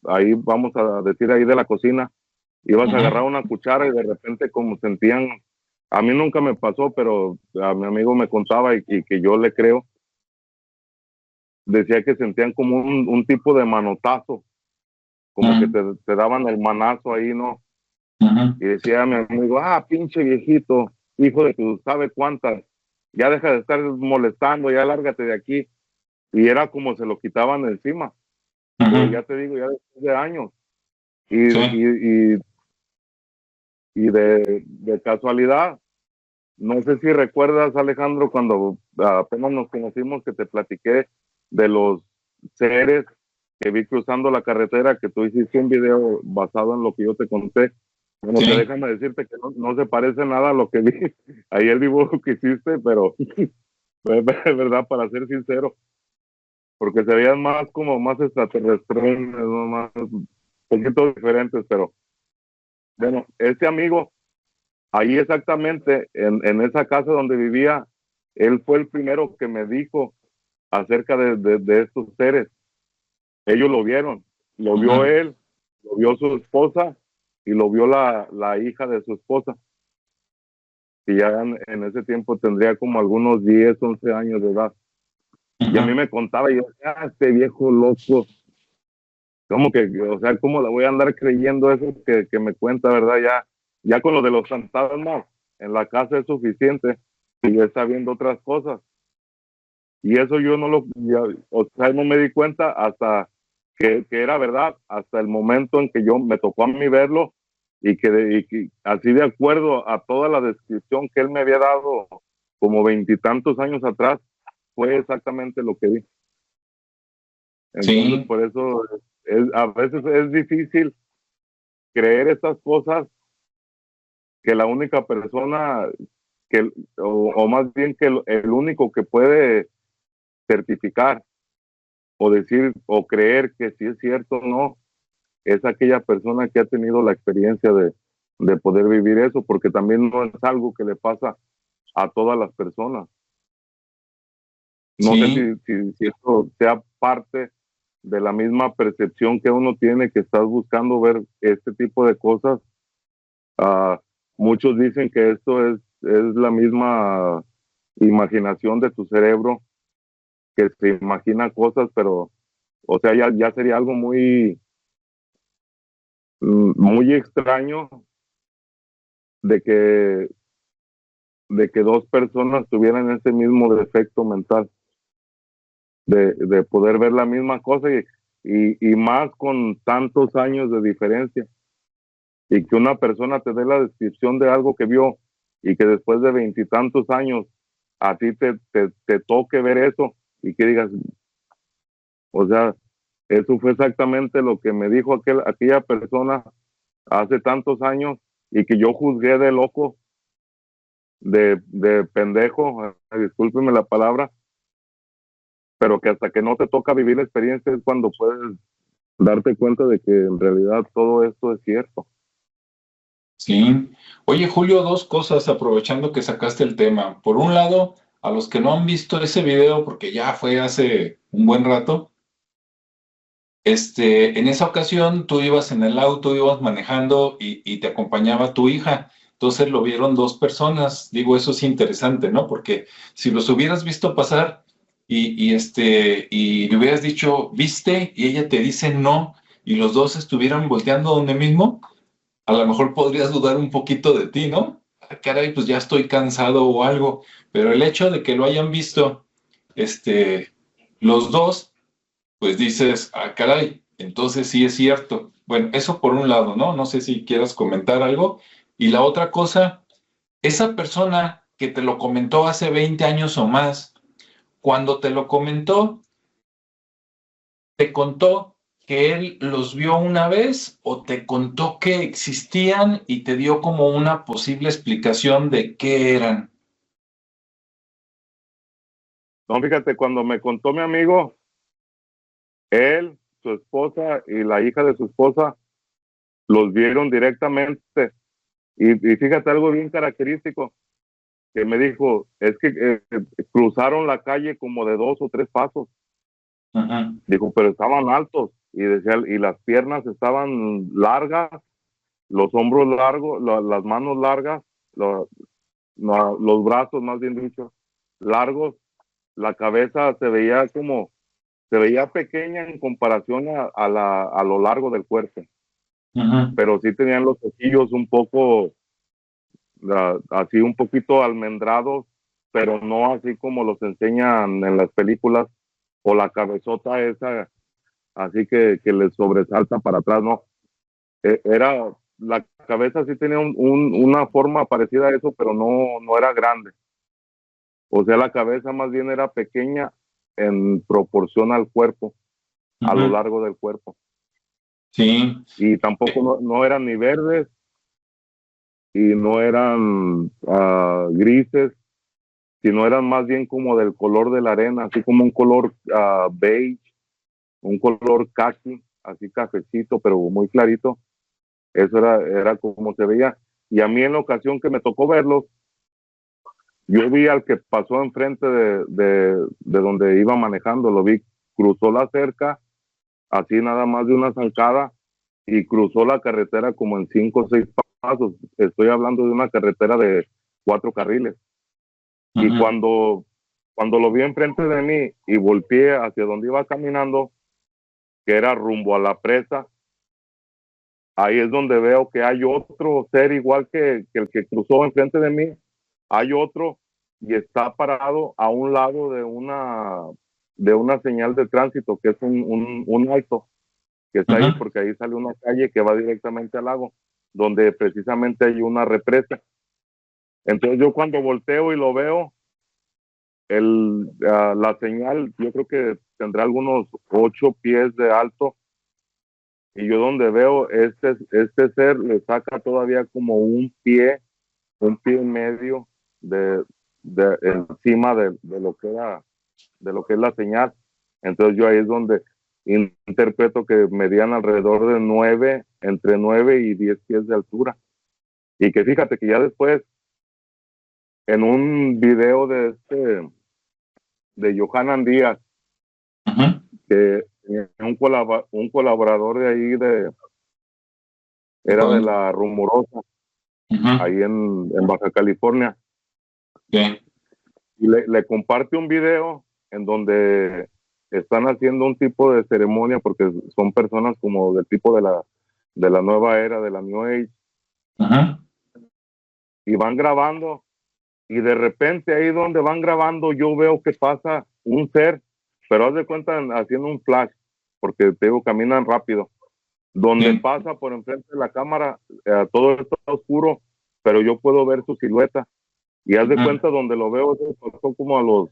ahí vamos a decir, ahí de la cocina, ibas a agarrar una cuchara y de repente, como sentían, a mí nunca me pasó, pero a mi amigo me contaba, y que yo le creo, decía que sentían como un tipo de manotazo, como que te daban el manazo ahí, ¿no? Y decía mi amigo, pinche viejito, hijo de tu sabe cuántas, ya deja de estar molestando, ya lárgate de aquí. Y era como se lo quitaban encima. Ya te digo, ya después de años. Y de casualidad, no sé si recuerdas, Alejandro, cuando apenas nos conocimos, que te platiqué de los seres que vi cruzando la carretera, que tú hiciste un video basado en lo que yo te conté. Bueno, déjame decirte que no se parece nada a lo que vi ahí, el dibujo que hiciste, pero es verdad, para ser sincero, porque se veían más extraterrestres, ¿no? Más, un poquito diferentes, pero bueno, este amigo, ahí exactamente, en esa casa donde vivía, él fue el primero que me dijo acerca de estos seres. Ellos lo vieron, lo vio él, lo vio su esposa y lo vio la hija de su esposa. Y ya en ese tiempo tendría como algunos 10, 11 años de edad. Y a mí me contaba, y yo, este viejo loco, ¿cómo que, o sea, cómo le voy a andar creyendo eso que me cuenta, verdad? Ya con lo de los fantasmas en la casa es suficiente, y ya está viendo otras cosas. Y eso yo no o sea, no me di cuenta hasta que era verdad, hasta el momento en que me tocó a mí verlo, y que así de acuerdo a toda la descripción que él me había dado como 20 y tantos años atrás, fue exactamente lo que vi. Entonces, Sí, por eso a veces es difícil creer estas cosas que la única persona o más bien que el único que puede certificar o decir o creer que si es cierto o no, es aquella persona que ha tenido la experiencia de poder vivir eso, porque también no es algo que le pasa a todas las personas. No sé sí, si esto sea parte de la misma percepción que uno tiene, que estás buscando ver este tipo de cosas. Uh, Muchos dicen que esto es la misma imaginación de tu cerebro, que se imagina cosas, pero, o sea, ya sería algo muy extraño de que, de que dos personas tuvieran ese mismo defecto mental, de poder ver la misma cosa y más con tantos años de diferencia. Y que una persona te dé la descripción de algo que vio y que después de 20 y tantos años a ti te toque ver eso y que digas, o sea, eso fue exactamente lo que me dijo aquella persona hace tantos años, y que yo juzgué de loco, de pendejo, discúlpeme la palabra, pero que hasta que no te toca vivir la experiencia es cuando puedes darte cuenta de que en realidad todo esto es cierto. sí. Oye, Julio, dos cosas aprovechando que sacaste el tema. Por un lado, a los que no han visto ese video, porque ya fue hace un buen rato, en esa ocasión tú ibas en el auto, ibas manejando y te acompañaba tu hija. Entonces lo vieron dos personas. Digo, eso es interesante, ¿no? Porque si los hubieras visto pasar y le hubieras dicho, ¿viste? Y ella te dice no, y los dos estuvieran volteando donde mismo, a lo mejor podrías dudar un poquito de ti, ¿no? Ah, caray, pues ya estoy cansado o algo. Pero el hecho de que lo hayan visto, los dos, pues dices, ah, caray, entonces sí es cierto. Bueno, eso por un lado, ¿no? No sé si quieras comentar algo. Y la otra cosa, esa persona que te lo comentó hace 20 años o más, cuando te lo comentó, ¿te contó que él los vio una vez o te contó que existían y te dio como una posible explicación de qué eran? No, fíjate, cuando me contó mi amigo, él, su esposa y la hija de su esposa los vieron directamente. Y fíjate algo bien característico que me dijo, es que cruzaron la calle como de 2 o 3 pasos. Ajá. Dijo, pero estaban altos, y decía, y las piernas estaban largas, los hombros largos, las manos largas, los brazos, más bien dicho, largos, la cabeza se veía pequeña en comparación a lo largo del cuerpo, Ajá. pero sí tenían los ojillos un poco, así un poquito almendrados, pero no así como los enseñan en las películas, o la cabezota esa, así que les sobresalta para atrás, no. La cabeza sí tenía una forma parecida a eso, pero no era grande. O sea, la cabeza más bien era pequeña en proporción al cuerpo, a lo Ajá. largo del cuerpo. Sí. Y tampoco no eran ni verdes y no eran grises, sino eran más bien como del color de la arena, así como un color beige, un color caqui, así cafecito, pero muy clarito. Eso era como se veía. Y a mí, en la ocasión que me tocó verlos, yo vi al que pasó enfrente de donde iba manejando, lo vi, cruzó la cerca, así nada más de una zancada, y cruzó la carretera como en 5 o 6 pasos. Estoy hablando de una carretera de 4 carriles. Y Ajá. cuando cuando lo vi enfrente de mí y volteé hacia donde iba caminando, que era rumbo a la presa, ahí es donde veo que hay otro ser igual que el que cruzó enfrente de mí. Hay otro y está parado a un lado de una señal de tránsito, que es un alto que está ahí, porque ahí sale una calle que va directamente al lago, donde precisamente hay una represa. Entonces yo cuando volteo y lo veo, la señal, yo creo que tendrá algunos 8 pies de alto, y yo donde veo este ser le saca todavía como un pie y medio de encima de lo que era, de lo que es la señal. Entonces yo ahí es donde interpreto que medían alrededor de entre 9 y 10 pies de altura. Y que fíjate que ya después, en un video de Johanan Díaz, que un colaborador de ahí era de La Rumorosa, ahí en Baja California. Okay. Y le comparte un video en donde están haciendo un tipo de ceremonia, porque son personas como del tipo de la nueva era, de la New Age, y van grabando, y de repente ahí donde van grabando yo veo que pasa un ser, pero haz de cuenta haciendo un flash, porque te digo, caminan rápido, donde pasa por enfrente de la cámara, todo esto está oscuro, pero yo puedo ver su silueta, y haz de cuenta donde lo veo, eso pasó como a los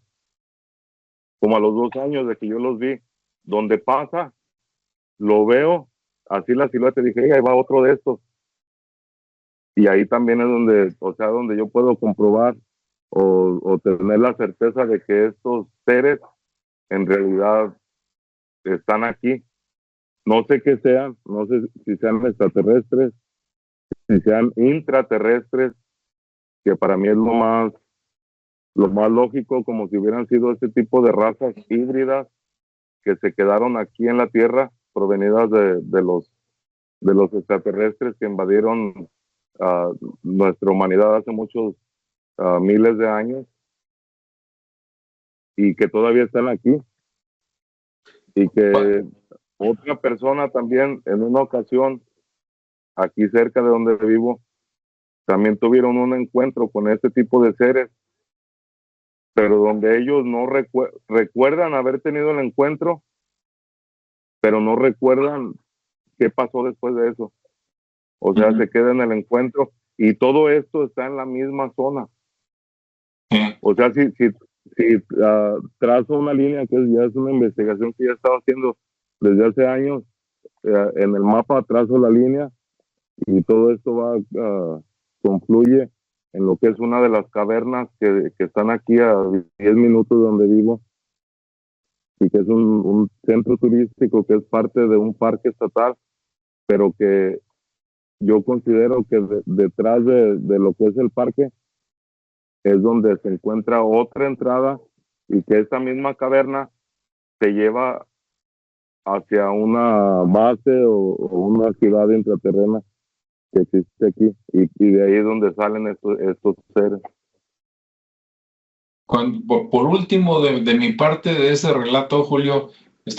2 años de que yo los vi, donde pasa, lo veo, así la silueta, dije, ahí va otro de estos, y ahí también es donde, o sea, donde yo puedo comprobar o tener la certeza de que estos seres en realidad están aquí. No sé qué sean, no sé si sean extraterrestres, si sean intraterrestres, que para mí es lo más lógico, como si hubieran sido este tipo de razas híbridas que se quedaron aquí en la Tierra, provenidas de los extraterrestres que invadieron nuestra humanidad hace muchos miles de años, y que todavía están aquí, y que otra persona también en una ocasión aquí cerca de donde vivo también tuvieron un encuentro con este tipo de seres, pero donde ellos no recuerdan haber tenido el encuentro, pero no recuerdan qué pasó después de eso. O sea, se queda en el encuentro, y todo esto está en la misma zona. O sea, si trazo una línea, que ya es una investigación que ya estaba haciendo desde hace años, en el mapa trazo la línea, y todo esto confluye en lo que es una de las cavernas que están aquí a 10 minutos de donde vivo, y que es un centro turístico que es parte de un parque estatal, pero que yo considero que detrás de lo que es el parque es donde se encuentra otra entrada, y que esta misma caverna te lleva hacia una base o una ciudad intraterrena que existe aquí, y de ahí es donde salen estos seres. Por último, de mi parte de ese relato, Julio,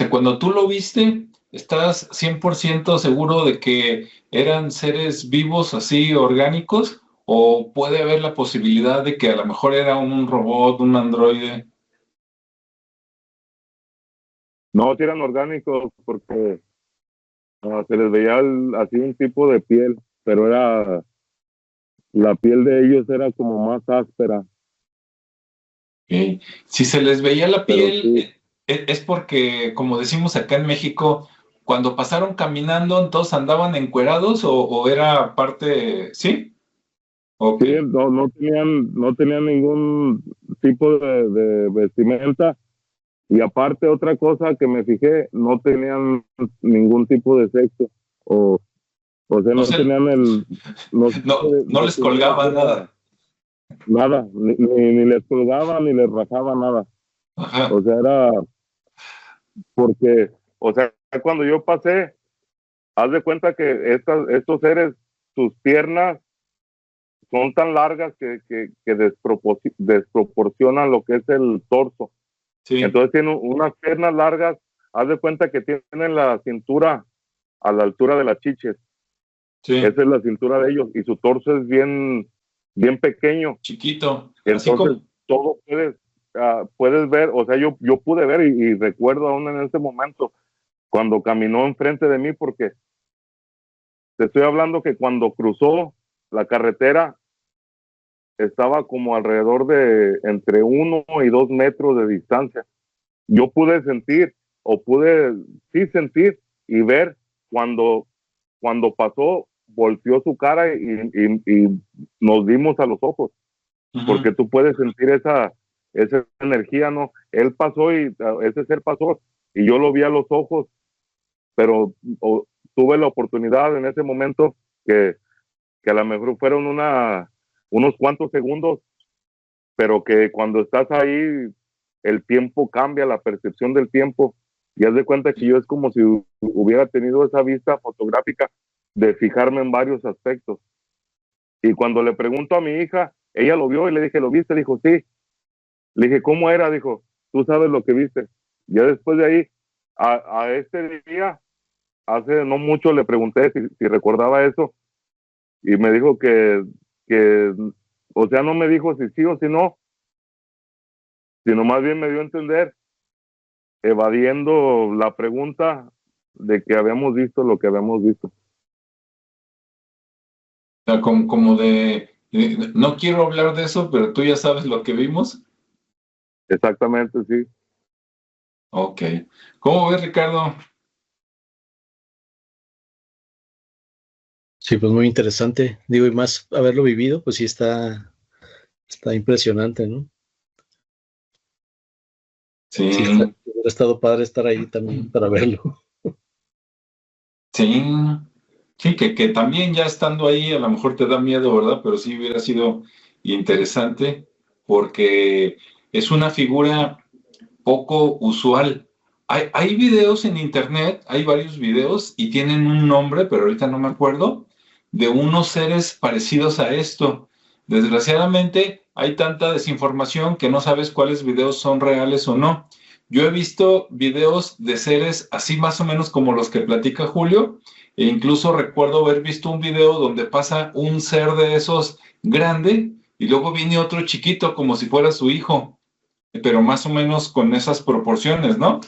cuando tú lo viste, ¿estás 100% seguro de que eran seres vivos así orgánicos? ¿O puede haber la posibilidad de que a lo mejor era un robot, un androide? No, si eran orgánicos, porque se les veía así un tipo de piel, pero la piel de ellos era como más áspera. Okay. Si se les veía la Pero piel, sí, es porque, como decimos acá en México, cuando pasaron caminando, ¿todos andaban encuerados o era parte? ¿Sí? Ok. sí, no tenían ningún tipo de vestimenta, y aparte otra cosa que me fijé, no tenían ningún tipo de sexo, o sea, No no sé, tenían no sé no les qué hubiera colgaba fuera, nada. nada, ni les colgaba ni les rajaba nada. Ajá. O sea, era porque, o sea, cuando yo pasé, haz de cuenta que estos seres, sus piernas son tan largas que desproporcionan lo que es el torso. Sí, Entonces tienen unas piernas largas, haz de cuenta que tienen la cintura a la altura de las chiches. sí, Esa es la cintura de ellos y su torso es bien, bien pequeño. chiquito. Así Entonces como, todo puedes ver, o sea, yo pude ver y recuerdo aún en ese momento cuando caminó enfrente de mí, porque te estoy hablando que cuando cruzó la carretera estaba como alrededor de entre 1 y 2 metros de distancia. Yo pude sentir, o pude sí sentir y ver cuando pasó, volteó su cara y nos dimos a los ojos, porque tú puedes sentir esa energía, ¿no? Él pasó y ese ser pasó y yo lo vi a los ojos, pero tuve la oportunidad en ese momento que a lo mejor fueron unos cuantos segundos, pero que cuando estás ahí, el tiempo cambia, la percepción del tiempo, y haz de cuenta que yo es como si hubiera tenido esa vista fotográfica de fijarme en varios aspectos. Y cuando le pregunto a mi hija, ella lo vio y le dije, ¿lo viste? Dijo, sí. Le dije, ¿cómo era? Dijo, tú sabes lo que viste. Ya después de ahí, a este día, hace no mucho le pregunté si recordaba eso, y me dijo que, o sea, no me dijo si sí o si no, sino más bien me dio a entender, evadiendo la pregunta de que habíamos visto lo que habíamos visto. sea, como no quiero hablar de eso, pero tú ya sabes lo que vimos. Exactamente, sí. Ok. ¿Cómo ves, Ricardo? Sí, pues muy interesante. Digo, y más haberlo vivido, pues sí está impresionante, ¿no? Sí, Sí, hubiera estado padre estar ahí también para verlo. sí, sí, que también ya estando ahí a lo mejor te da miedo, ¿verdad? Pero sí hubiera sido interesante porque es una figura poco usual. Hay videos en internet, hay varios videos y tienen un nombre, pero ahorita no me acuerdo, de unos seres parecidos a esto. Desgraciadamente, hay tanta desinformación que no sabes cuáles videos son reales o no. Yo he visto videos de seres así más o menos como los que platica Julio, e incluso recuerdo haber visto un video donde pasa un ser de esos grande y luego viene otro chiquito como si fuera su hijo, pero más o menos con esas proporciones, ¿no?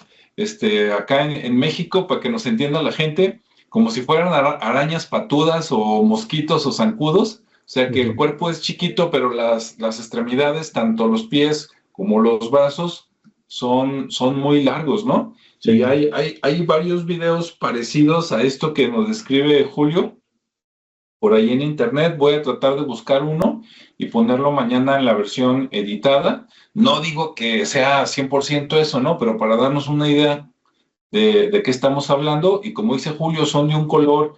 Acá en México, para que nos entienda la gente, como si fueran arañas patudas o mosquitos o zancudos, o sea que el Ujú. cuerpo es chiquito, pero las extremidades, tanto los pies como los brazos, son muy largos, ¿no? Y Sí. hay varios videos parecidos a esto que nos describe Julio, por ahí en internet. Voy a tratar de buscar uno y ponerlo mañana en la versión editada. No digo que sea 100% eso, ¿no? Pero para darnos una idea de qué estamos hablando. Y como dice Julio, son de un color,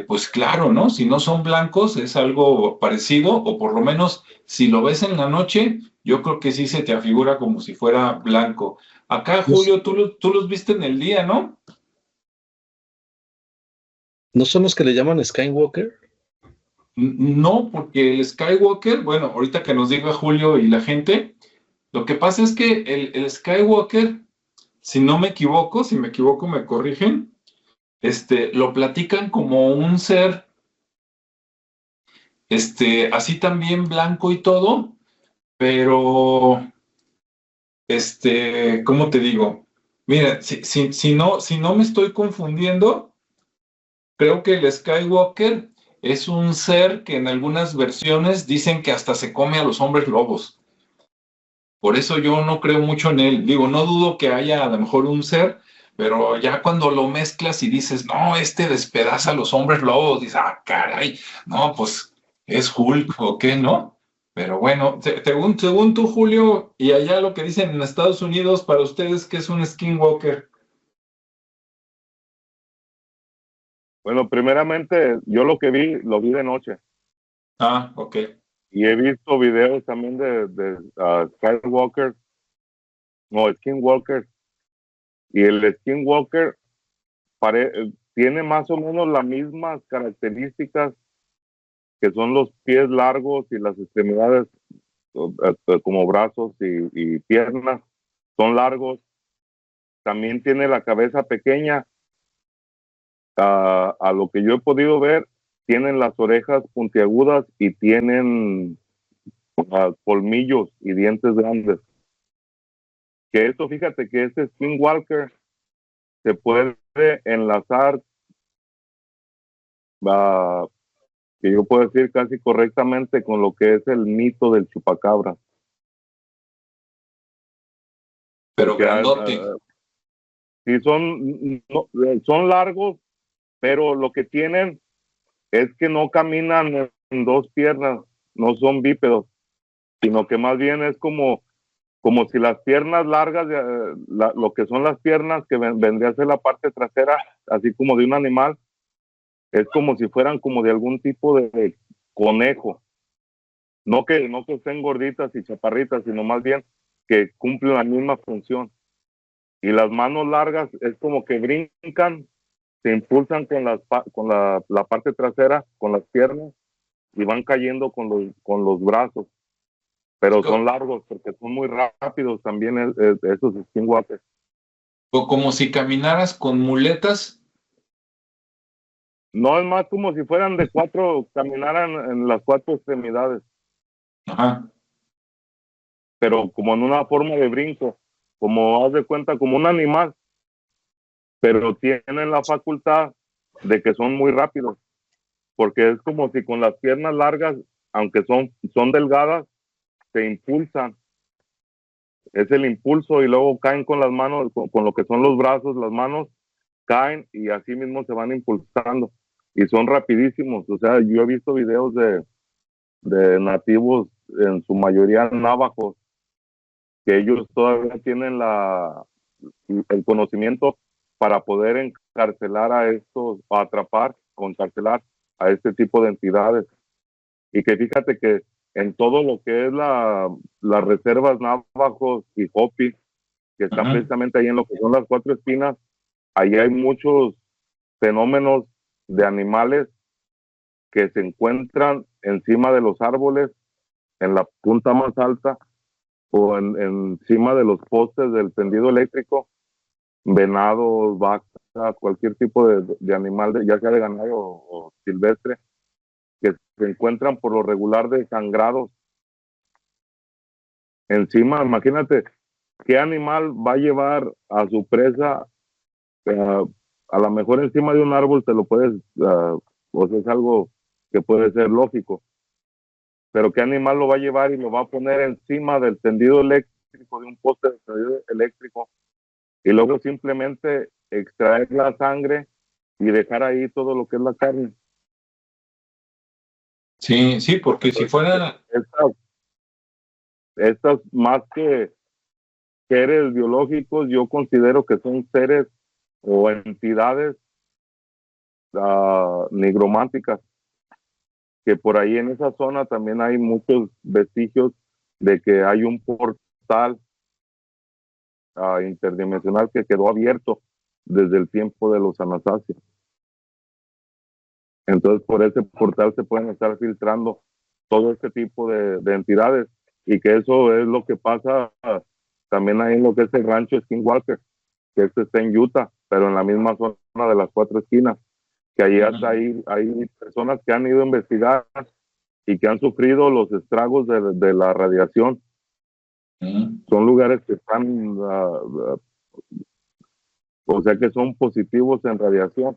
pues claro, ¿no? Si no son blancos, es algo parecido, o por lo menos si lo ves en la noche, yo creo que sí se te afigura como si fuera blanco. Acá, ¿No, Julio, tú los viste en el día, ¿no? no son los que le llaman Skywalker? No, porque el Skywalker, bueno, ahorita que nos diga Julio y la gente, lo que pasa es que el Skywalker, si no me equivoco, si me equivoco me corrigen, lo platican como un ser, así también blanco y todo, pero, ¿cómo te digo? Mira, si no me estoy confundiendo, creo que el Skywalker es un ser que en algunas versiones dicen que hasta se come a los hombres lobos. Por eso yo no creo mucho en él. Digo, no dudo que haya a lo mejor un ser, pero ya cuando lo mezclas y dices, no, despedaza a los hombres lobos, dices, ah, caray, no, pues es Hulk o qué, ¿no? Pero bueno, según tú, Julio, y allá lo que dicen en Estados Unidos, para ustedes, ¿qué es un skinwalker? Bueno, primeramente, yo lo vi de noche Ah, ok. y he visto videos también de Skywalker o Skinwalker, y el Skinwalker tiene más o menos las mismas características que son los pies largos y las extremidades como brazos y piernas, son largos. También tiene la cabeza pequeña. A lo que yo he podido ver, tienen las orejas puntiagudas y tienen colmillos y dientes grandes. Que esto, fíjate que este skinwalker se puede enlazar, que yo puedo decir casi correctamente, con lo que es el mito del chupacabra. Pero grandote. Sí, son largos, pero lo que tienen es que no caminan en dos piernas, no son bípedos, sino que más bien es como si las piernas largas, lo que son las piernas que vendría a ser la parte trasera, así como de un animal, es como si fueran como de algún tipo de conejo. No que estén gorditas y chaparritas, sino más bien que cumplen la misma función. Y las manos largas es como que brincan, se impulsan con la parte trasera, con las piernas, y van cayendo con los brazos. Pero son largos porque son muy rápidos también esos skinwalkers. O como si caminaras con muletas. No, es más como si fueran de cuatro, caminaran en las cuatro extremidades. Ajá. Pero como en una forma de brinco, como haz de cuenta, como un animal, pero tienen la facultad de que son muy rápidos, porque es como si con las piernas largas, aunque son delgadas, se impulsan. Es el impulso y luego caen con las manos, con lo que son los brazos, las manos, caen y así mismo se van impulsando. Y son rapidísimos. O sea, yo he visto videos de nativos, en su mayoría navajos, que ellos todavía tienen el conocimiento para poder encarcelar a estos, o atrapar o encarcelar a este tipo de entidades. Y que fíjate que en todo lo que es las reservas navajos y Hopi, que están precisamente ahí en lo que son las Cuatro Espinas, ahí hay muchos fenómenos de animales que se encuentran encima de los árboles, en la punta más alta, o encima de los postes del tendido eléctrico, venados, vacas, cualquier tipo de animal, ya sea de ganado o silvestre, que se encuentran por lo regular desangrados encima. Imagínate qué animal va a llevar a su presa, a lo mejor encima de un árbol te lo puedes, o sea, es algo que puede ser lógico, pero qué animal lo va a llevar y lo va a poner encima del tendido eléctrico, de un poste de tendido eléctrico, y luego simplemente extraer la sangre y dejar ahí todo lo que es la carne. Sí, sí, porque si fuera... Estas más que seres biológicos, yo considero que son seres o entidades nigrománticas, que por ahí en esa zona también hay muchos vestigios de que hay un portal interdimensional que quedó abierto desde el tiempo de los Anasazi. Entonces por ese portal se pueden estar filtrando todo este tipo de entidades, y que eso es lo que pasa también ahí en lo que es el rancho Skinwalker, que este está en Utah, pero en la misma zona de las Cuatro Esquinas, que ahí hasta hay personas que han ido a investigar y que han sufrido los estragos de la radiación. Son lugares que están, o sea, que son positivos en radiación,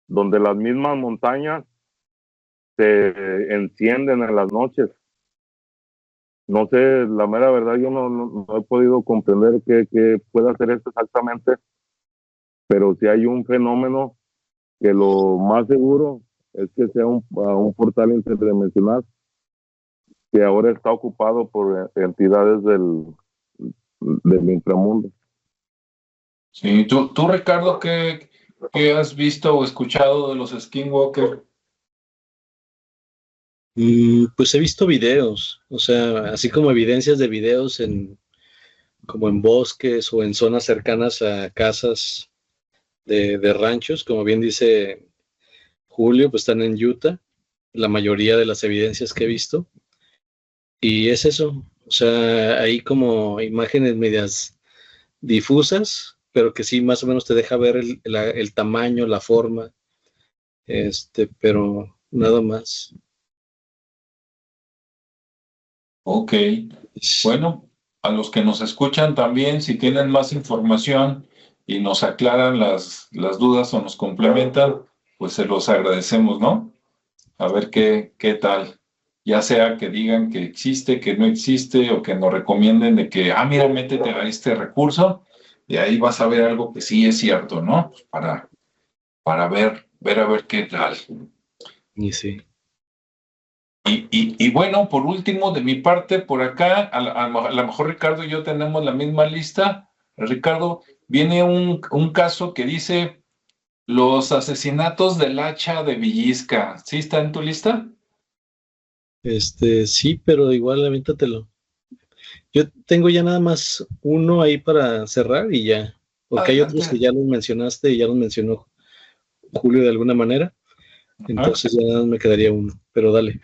donde las mismas montañas se encienden en las noches. No sé, la mera verdad, yo no he podido comprender qué puede hacer esto exactamente, pero si hay un fenómeno que lo más seguro es que sea un portal interdimensional que ahora está ocupado por entidades del inframundo. Sí, tú Ricardo, ¿qué has visto o escuchado de los Skinwalker? Pues he visto videos, o sea, así como evidencias de videos como en bosques o en zonas cercanas a casas de ranchos, como bien dice Julio, pues están en Utah, la mayoría de las evidencias que he visto. Y es eso, o sea, hay como imágenes medias difusas, pero que sí más o menos te deja ver el tamaño, la forma, pero nada más. Ok, bueno, a los que nos escuchan también, si tienen más información y nos aclaran las dudas o nos complementan, pues se los agradecemos, ¿no? A ver qué tal. Ya sea que digan que existe, que no existe, o que nos recomienden de que, mira, métete a este recurso, y ahí vas a ver algo que sí es cierto, ¿no? Pues para ver a ver qué tal. Y sí. Y bueno, por último, de mi parte, por acá, a lo mejor Ricardo y yo tenemos la misma lista. Ricardo, viene un caso que dice los asesinatos del hacha de Villisca. ¿Sí está en tu lista? Sí, pero igual aviéntatelo. Yo tengo ya nada más uno ahí para cerrar y ya, porque hay otros que Adelante. ya los mencionaste y ya los mencionó Julio de alguna manera, Ajá. entonces ya nada más me quedaría uno, pero dale.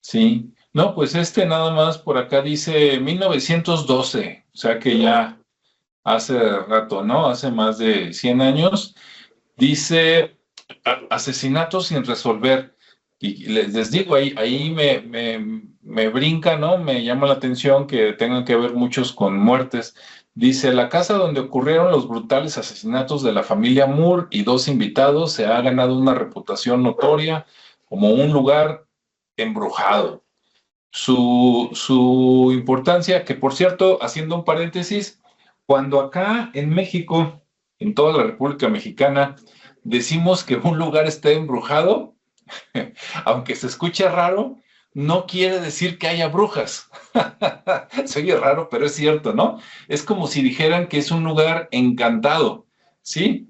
Sí. No, pues nada más por acá dice 1912, o sea que ya hace rato, ¿no? Hace más de 100 años. Dice asesinatos sin resolver. Y les digo, ahí me brinca, ¿no? Me llama la atención que tengan que ver muchos con muertes. Dice, la casa donde ocurrieron los brutales asesinatos de la familia Moore y dos invitados se ha ganado una reputación notoria como un lugar embrujado. Su importancia, que por cierto, haciendo un paréntesis, cuando acá en México, en toda la República Mexicana, decimos que un lugar está embrujado, aunque se escuche raro, no quiere decir que haya brujas. Se oye raro, pero es cierto, ¿no? Es como si dijeran que es un lugar encantado, ¿sí?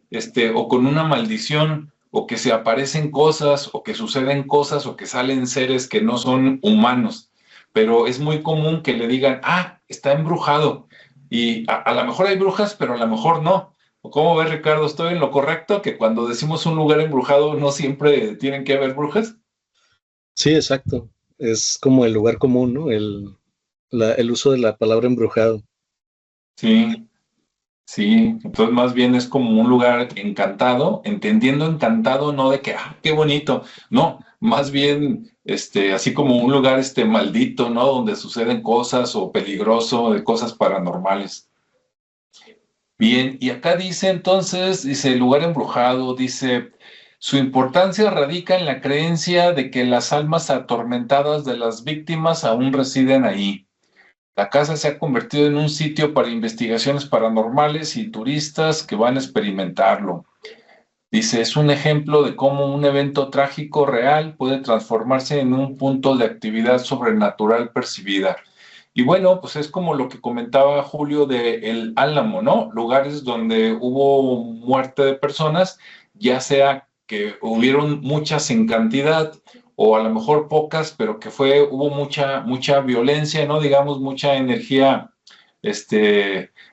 O con una maldición, o que se aparecen cosas, o que suceden cosas, o que salen seres que no son humanos. Pero es muy común que le digan, está embrujado. Y a lo mejor hay brujas, pero a lo mejor no. ¿Cómo ves, Ricardo? ¿Estoy en lo correcto? Que cuando decimos un lugar embrujado no siempre tienen que haber brujas. Sí, exacto. Es como el lugar común, ¿no? El uso de la palabra embrujado. Sí, sí. Entonces más bien es como un lugar encantado, entendiendo encantado no de que, qué bonito. No, más bien, así como un lugar, maldito, ¿no? Donde suceden cosas o peligroso, de cosas paranormales. Bien, y acá dice entonces, dice, lugar embrujado, dice, su importancia radica en la creencia de que las almas atormentadas de las víctimas aún residen ahí. La casa se ha convertido en un sitio para investigaciones paranormales y turistas que van a experimentarlo. Dice, es un ejemplo de cómo un evento trágico real puede transformarse en un punto de actividad sobrenatural percibida. Y bueno, pues es como lo que comentaba Julio de El Álamo, ¿no? Lugares donde hubo muerte de personas, ya sea que hubieron muchas en cantidad o a lo mejor pocas, pero que hubo mucha violencia, ¿no? Digamos, mucha energía,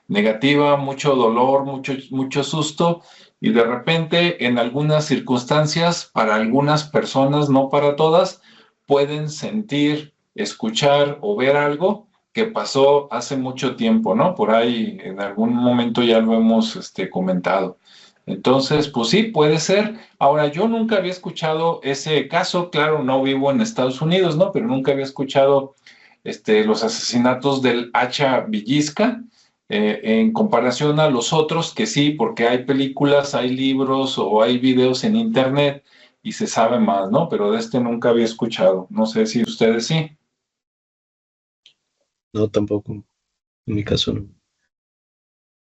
negativa, mucho dolor, mucho susto, y de repente en algunas circunstancias, para algunas personas, no para todas, pueden sentir, escuchar o ver algo que pasó hace mucho tiempo, ¿no? Por ahí en algún momento ya lo hemos comentado. Entonces, pues sí, puede ser. Ahora, yo nunca había escuchado ese caso, claro, no vivo en Estados Unidos, ¿no? Pero nunca había escuchado los asesinatos del Hacha Villisca, en comparación a los otros, que sí, porque hay películas, hay libros o hay videos en internet y se sabe más, ¿no? Pero de nunca había escuchado. No sé si ustedes sí. No, tampoco. En mi caso no.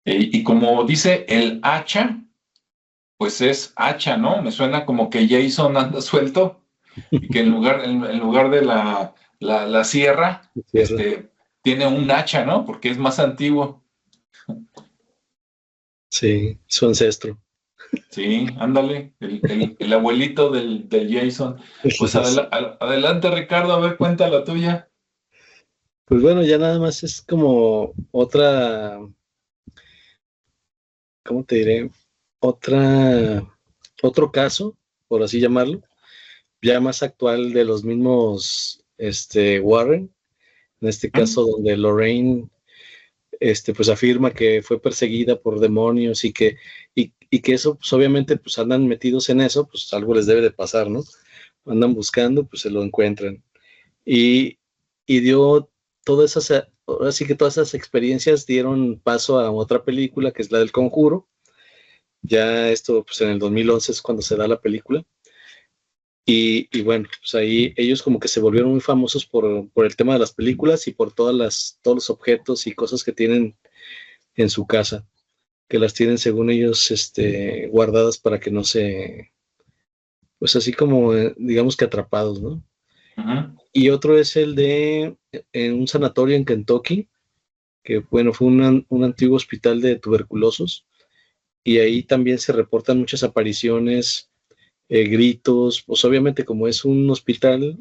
Y como dice el hacha, pues es hacha, ¿no? Me suena como que Jason anda suelto y que en lugar de la sierra, Cierra. tiene un hacha, ¿no? Porque es más antiguo. Sí, su ancestro. Sí, ándale, el abuelito del Jason. Pues adelante, Ricardo, a ver, cuenta la tuya. Pues bueno, ya nada más es como ¿cómo te diré? Otro caso, por así llamarlo, ya más actual de los mismos Warren, en este caso donde Lorraine pues afirma que fue perseguida por demonios y que eso, pues obviamente, pues andan metidos en eso, pues algo les debe de pasar, ¿no? Andan buscando, pues se lo encuentran. Y dio todas esas, ahora sí que todas esas experiencias dieron paso a otra película, que es la del Conjuro. Ya esto, pues en el 2011 es cuando se da la película. Y bueno, pues ahí ellos como que se volvieron muy famosos por el tema de las películas y por todos los objetos y cosas que tienen en su casa, que las tienen según ellos guardadas para que no se, pues así como digamos que atrapados, ¿no? Ujú. Y otro es el de en un sanatorio en Kentucky, que bueno, fue un antiguo hospital de tuberculosos, y ahí también se reportan muchas apariciones, gritos, pues obviamente como es un hospital,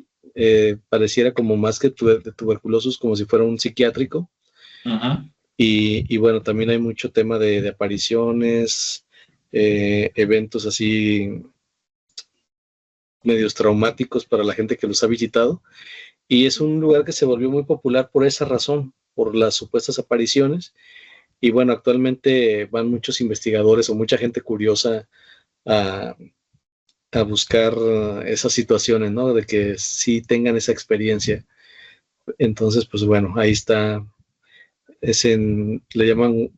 pareciera como más que de tuberculosos, como si fuera un psiquiátrico, Ujú. y bueno, también hay mucho tema de apariciones, eventos así medios traumáticos para la gente que los ha visitado, y es un lugar que se volvió muy popular por esa razón, por las supuestas apariciones, y bueno, actualmente van muchos investigadores o mucha gente curiosa a, a buscar esas situaciones, ¿no? De que sí tengan esa experiencia. Entonces, pues bueno, ahí está, le llaman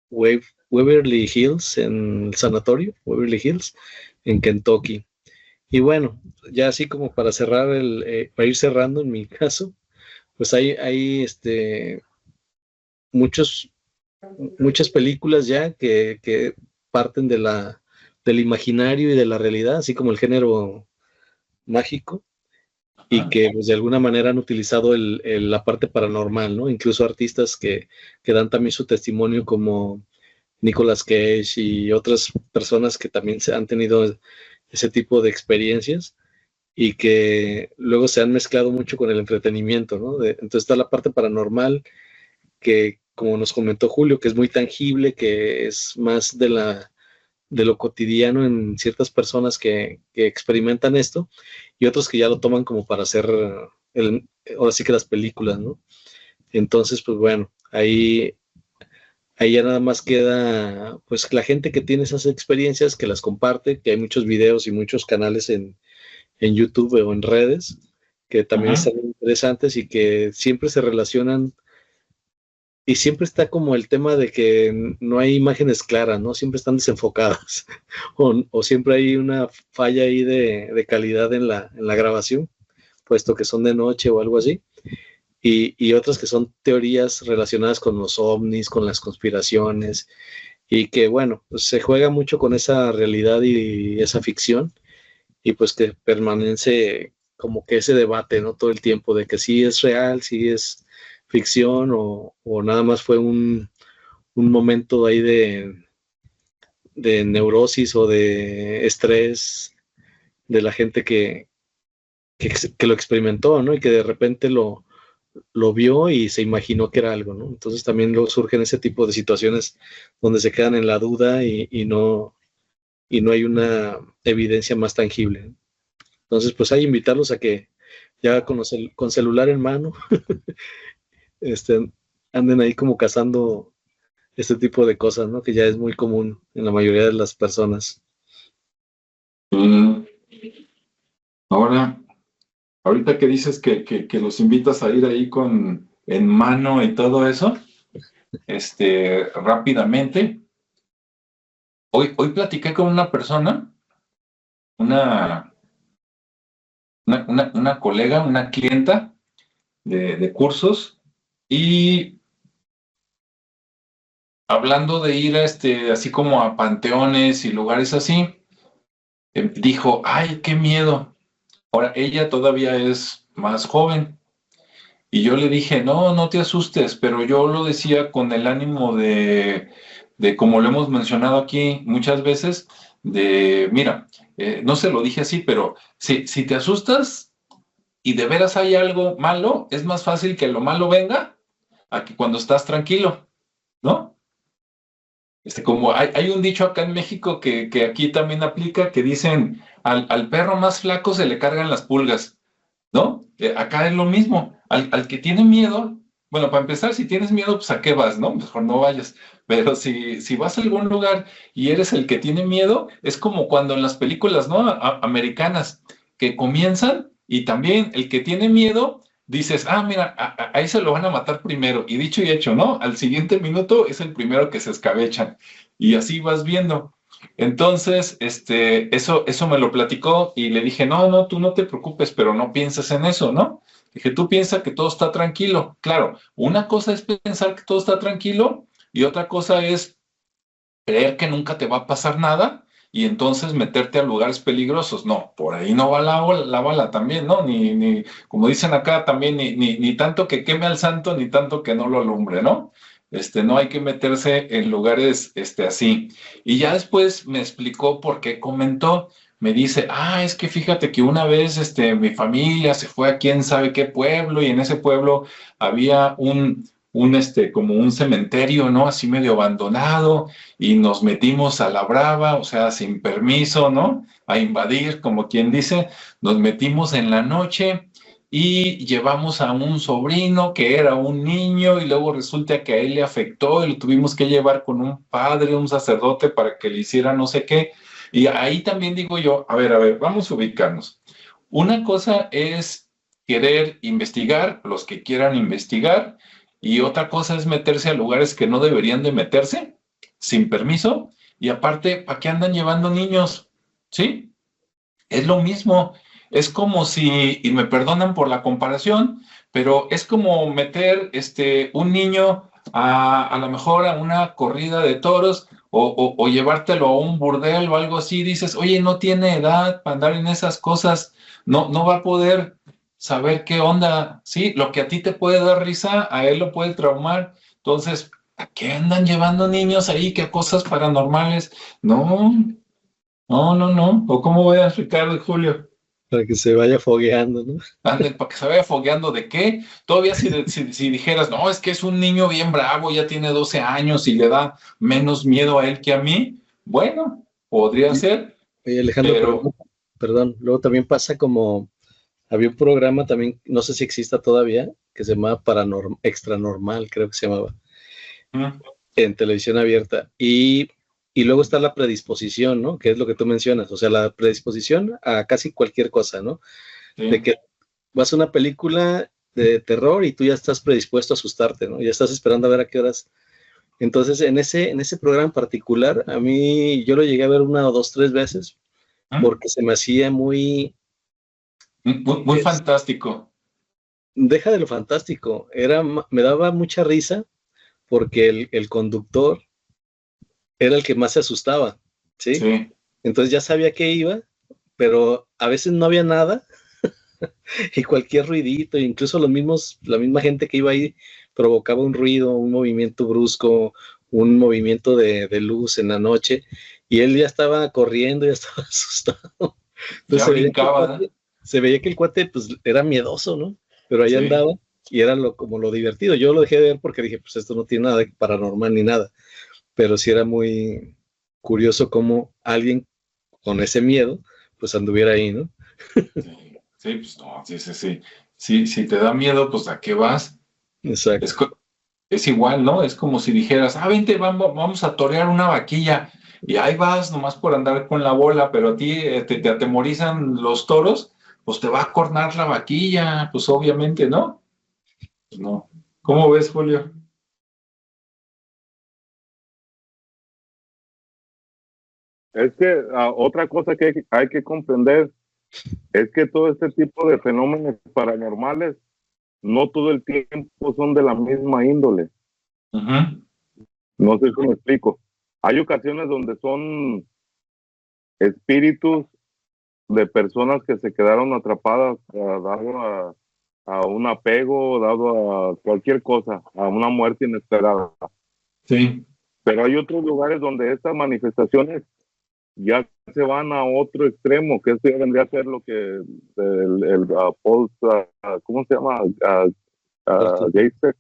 Waverly Hills, en el sanatorio, Waverly Hills, en Kentucky. Y bueno, ya así como para cerrar para ir cerrando en mi caso, pues hay muchos, muchas películas ya que parten del imaginario y de la realidad, así como el género mágico, y que pues, de alguna manera han utilizado la parte paranormal, ¿no? Incluso artistas que dan también su testimonio, como Nicolas Cage y otras personas que también se han tenido ese tipo de experiencias y que luego se han mezclado mucho con el entretenimiento, ¿no? Entonces está la parte paranormal que, como nos comentó Julio, que es muy tangible, que es más de lo cotidiano en ciertas personas que experimentan esto, y otros que ya lo toman como para hacer ahora sí que las películas, ¿no? Entonces, pues bueno, ahí ya nada más queda, pues la gente que tiene esas experiencias, que las comparte, que hay muchos videos y muchos canales en YouTube o en redes, que también Ujú. están muy interesantes y que siempre se relacionan. Y siempre está como el tema de que no hay imágenes claras, ¿no? Siempre están desenfocadas. O siempre hay una falla ahí de calidad en la grabación, puesto que son de noche o algo así. Y otras que son teorías relacionadas con los ovnis, con las conspiraciones, y que, bueno, pues se juega mucho con esa realidad y esa ficción, y pues que permanece como que ese debate, ¿no? Todo el tiempo de que sí es real, sí es ficción, o nada más fue un momento ahí de neurosis o de estrés de la gente que lo experimentó, ¿no? Y que de repente lo vio y se imaginó que era algo, ¿no? Entonces también luego surgen ese tipo de situaciones donde se quedan en la duda y no hay una evidencia más tangible. Entonces, pues hay que invitarlos a que ya con celular en mano, este, anden ahí como cazando este tipo de cosas, ¿no? Que ya es muy común en la mayoría de las personas. Mm. Ahora, ahorita que dices que los invitas a ir ahí en mano y todo eso, rápidamente, hoy platiqué con una persona, una, una colega, una clienta de cursos, y hablando de ir así como a panteones y lugares así, dijo, ay, qué miedo. Ahora, ella todavía es más joven. Y yo le dije, no, no te asustes, pero yo lo decía con el ánimo de como lo hemos mencionado aquí muchas veces, mira, no se lo dije así, pero si te asustas y de veras hay algo malo, es más fácil que lo malo venga a que cuando estás tranquilo, ¿no? Como hay un dicho acá en México que aquí también aplica, que dicen, al perro más flaco se le cargan las pulgas, ¿no? Acá es lo mismo. Al que tiene miedo, bueno, para empezar, si tienes miedo, pues ¿a qué vas, no? Mejor no vayas. Pero si vas a algún lugar y eres el que tiene miedo, es como cuando en las películas, ¿no? Americanas, que comienzan y también el que tiene miedo, dices, ah, mira, ahí se lo van a matar primero. Y dicho y hecho, ¿no? Al siguiente minuto es el primero que se escabechan. Y así vas viendo. Entonces, eso me lo platicó y le dije, no, no, tú no te preocupes, pero no pienses en eso, ¿no? Dije, tú piensa que todo está tranquilo. Claro, una cosa es pensar que todo está tranquilo y otra cosa es creer que nunca te va a pasar nada y entonces meterte a lugares peligrosos. No, por ahí no va la bala también, ¿no? Ni, como dicen acá también, ni tanto que queme al santo, ni tanto que no lo alumbre, ¿no? No hay que meterse en lugares, así. Y ya después me explicó por qué comentó. Me dice, es que fíjate que una vez, mi familia se fue a quién sabe qué pueblo y en ese pueblo había como un cementerio, ¿no? Así medio abandonado y nos metimos a la brava, o sea, sin permiso, ¿no? A invadir, como quien dice, nos metimos en la noche y llevamos a un sobrino que era un niño y luego resulta que a él le afectó y lo tuvimos que llevar con un padre, un sacerdote para que le hiciera no sé qué. Y ahí también digo yo, a ver, vamos a ubicarnos. Una cosa es querer investigar, los que quieran investigar, y otra cosa es meterse a lugares que no deberían de meterse, sin permiso, y aparte, ¿para qué andan llevando niños? ¿Sí? Es lo mismo. Es como si, y me perdonan por la comparación, pero es como meter un niño a lo mejor a una corrida de toros o llevártelo a un burdel o algo así. Dices, oye, no tiene edad para andar en esas cosas, no va a poder saber qué onda. Sí, lo que a ti te puede dar risa, a él lo puede traumar. Entonces, ¿a qué andan llevando niños ahí? ¿Qué cosas paranormales? No, no. ¿O cómo veas, Ricardo y Julio? Para que se vaya fogueando, ¿no? Anden, para que se vaya fogueando de qué. Todavía si dijeras, no, es que es un niño bien bravo, ya tiene 12 años y le da menos miedo a él que a mí, bueno, podría ser, Oye, Alejandro, pero pero perdón, luego también pasa como, había un programa también, no sé si exista todavía, que se llamaba Extra Normal, creo que se llamaba, mm, en televisión abierta. Y luego está la predisposición, ¿no? Que es lo que tú mencionas, o sea, la predisposición a casi cualquier cosa, ¿no? De sí, que vas a una película de terror y tú ya estás predispuesto a asustarte, ¿no? Ya estás esperando a ver a qué horas. Entonces, en ese programa en particular, a mí yo lo llegué a ver una o dos, tres veces, mm, porque se me hacía muy, muy fantástico, deja de lo fantástico, me daba mucha risa porque el conductor era el que más se asustaba, ¿sí? sí, Entonces ya sabía que iba, pero a veces no había nada y cualquier ruidito, incluso la misma gente que iba ahí provocaba un ruido, un movimiento brusco, un movimiento de luz en la noche, y él ya estaba corriendo, ya estaba asustado. Entonces ya brincaba, ¿verdad? se veía que el cuate pues era miedoso, ¿no? Pero ahí Sí, andaba y era como lo divertido. Yo lo dejé de ver porque dije, pues esto no tiene nada de paranormal ni nada, pero sí era muy curioso cómo alguien con ese miedo pues anduviera ahí, ¿no? sí, pues no, sí, si te da miedo, pues ¿a qué vas? Es, Exacto. co- es igual, ¿no? Es como si dijeras, vente, vamos a torear una vaquilla. Y ahí vas nomás por andar con la bola, pero a ti te atemorizan los toros, pues te va a cornar la vaquilla, pues obviamente, ¿no? Pues no. ¿Cómo ves, Julio? Es que otra cosa que hay que comprender es que todo este tipo de fenómenos paranormales no todo el tiempo son de la misma índole. Ujú. No sé si me explico. Hay ocasiones donde son espíritus de personas que se quedaron atrapadas dado a un apego, dado a cualquier cosa, a una muerte inesperada. Sí, Pero hay otros lugares donde estas manifestaciones ya se van a otro extremo, que esto ya vendría a ser lo que ¿cómo se llama? Geister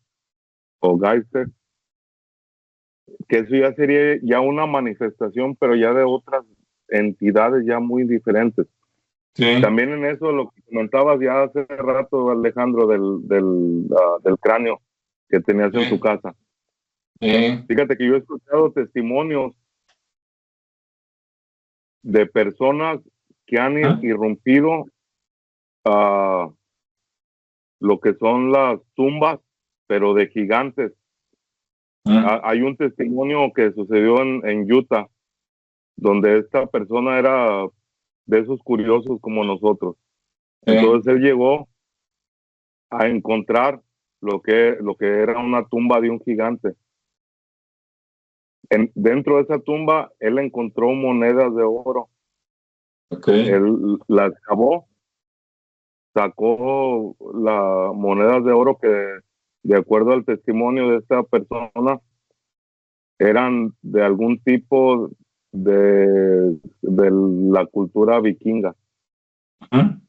o Geister, que eso ya sería ya una manifestación, pero ya de otras entidades ya muy diferentes. Sí. También en eso, lo que comentabas ya hace rato, Alejandro, del cráneo que tenías en tu casa. Fíjate que yo he escuchado testimonios de personas que han irrumpido a lo que son las tumbas, pero de gigantes. Hay un testimonio que sucedió en Utah, donde esta persona era de esos curiosos como nosotros. Entonces él llegó a encontrar lo que era una tumba de un gigante. Dentro de esa tumba, él encontró monedas de oro. Él las excavó, sacó las monedas de oro que, de acuerdo al testimonio de esta persona, eran de algún tipo de la cultura vikinga.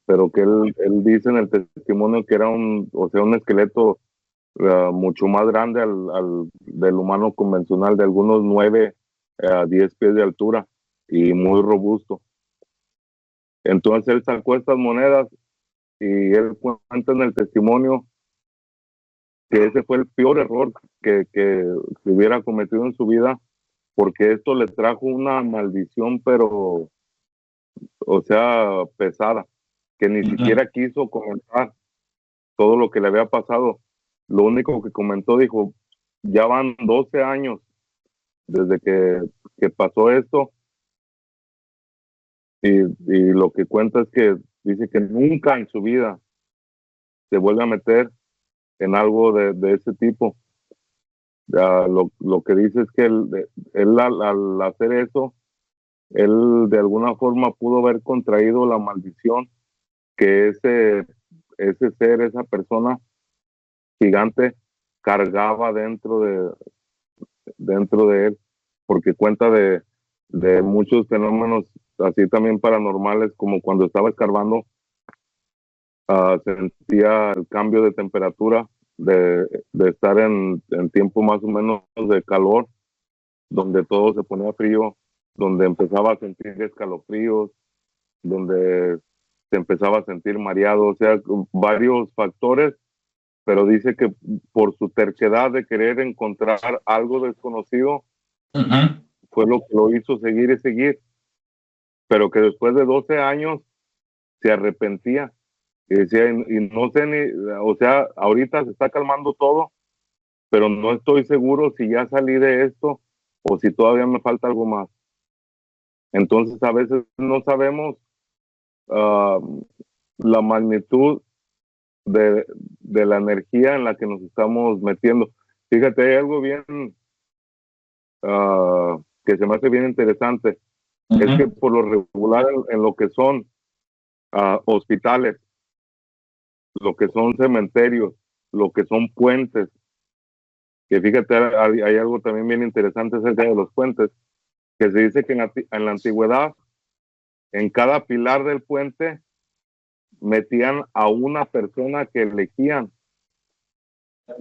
Pero que él dice en el testimonio que era un esqueleto mucho más grande del humano convencional, de algunos 9 a 10 pies de altura y muy robusto. Entonces él sacó estas monedas y él cuenta en el testimonio que ese fue el peor error que hubiera cometido en su vida, porque esto le trajo una maldición, pero, o sea, pesada, que ni siquiera quiso comentar todo lo que le había pasado. Lo único que comentó, dijo, ya van 12 años desde que pasó esto, y lo que cuenta es que dice que nunca en su vida se vuelve a meter en algo de ese tipo. Lo que dice es que él al hacer eso, él de alguna forma pudo haber contraído la maldición que ese ser, esa persona gigante cargaba dentro de él, porque cuenta de muchos fenómenos así también paranormales, como cuando estaba escarbando, sentía el cambio de temperatura, de estar en tiempo más o menos de calor, donde todo se ponía frío, donde empezaba a sentir escalofríos, donde se empezaba a sentir mareado, o sea, varios factores, pero dice que por su terquedad de querer encontrar algo desconocido, fue lo que lo hizo seguir y seguir, pero que después de 12 años se arrepentía y decía, y no sé ni, o sea, ahorita se está calmando todo, pero no estoy seguro si ya salí de esto o si todavía me falta algo más. Entonces a veces no sabemos la magnitud de la energía en la que nos estamos metiendo. Fíjate, hay algo bien que se me hace bien interesante. Es que por lo regular en lo que son hospitales, lo que son cementerios, lo que son puentes, que fíjate, hay algo también bien interesante acerca de los puentes, que se dice que en la antigüedad, en cada pilar del puente metían a una persona que elegían.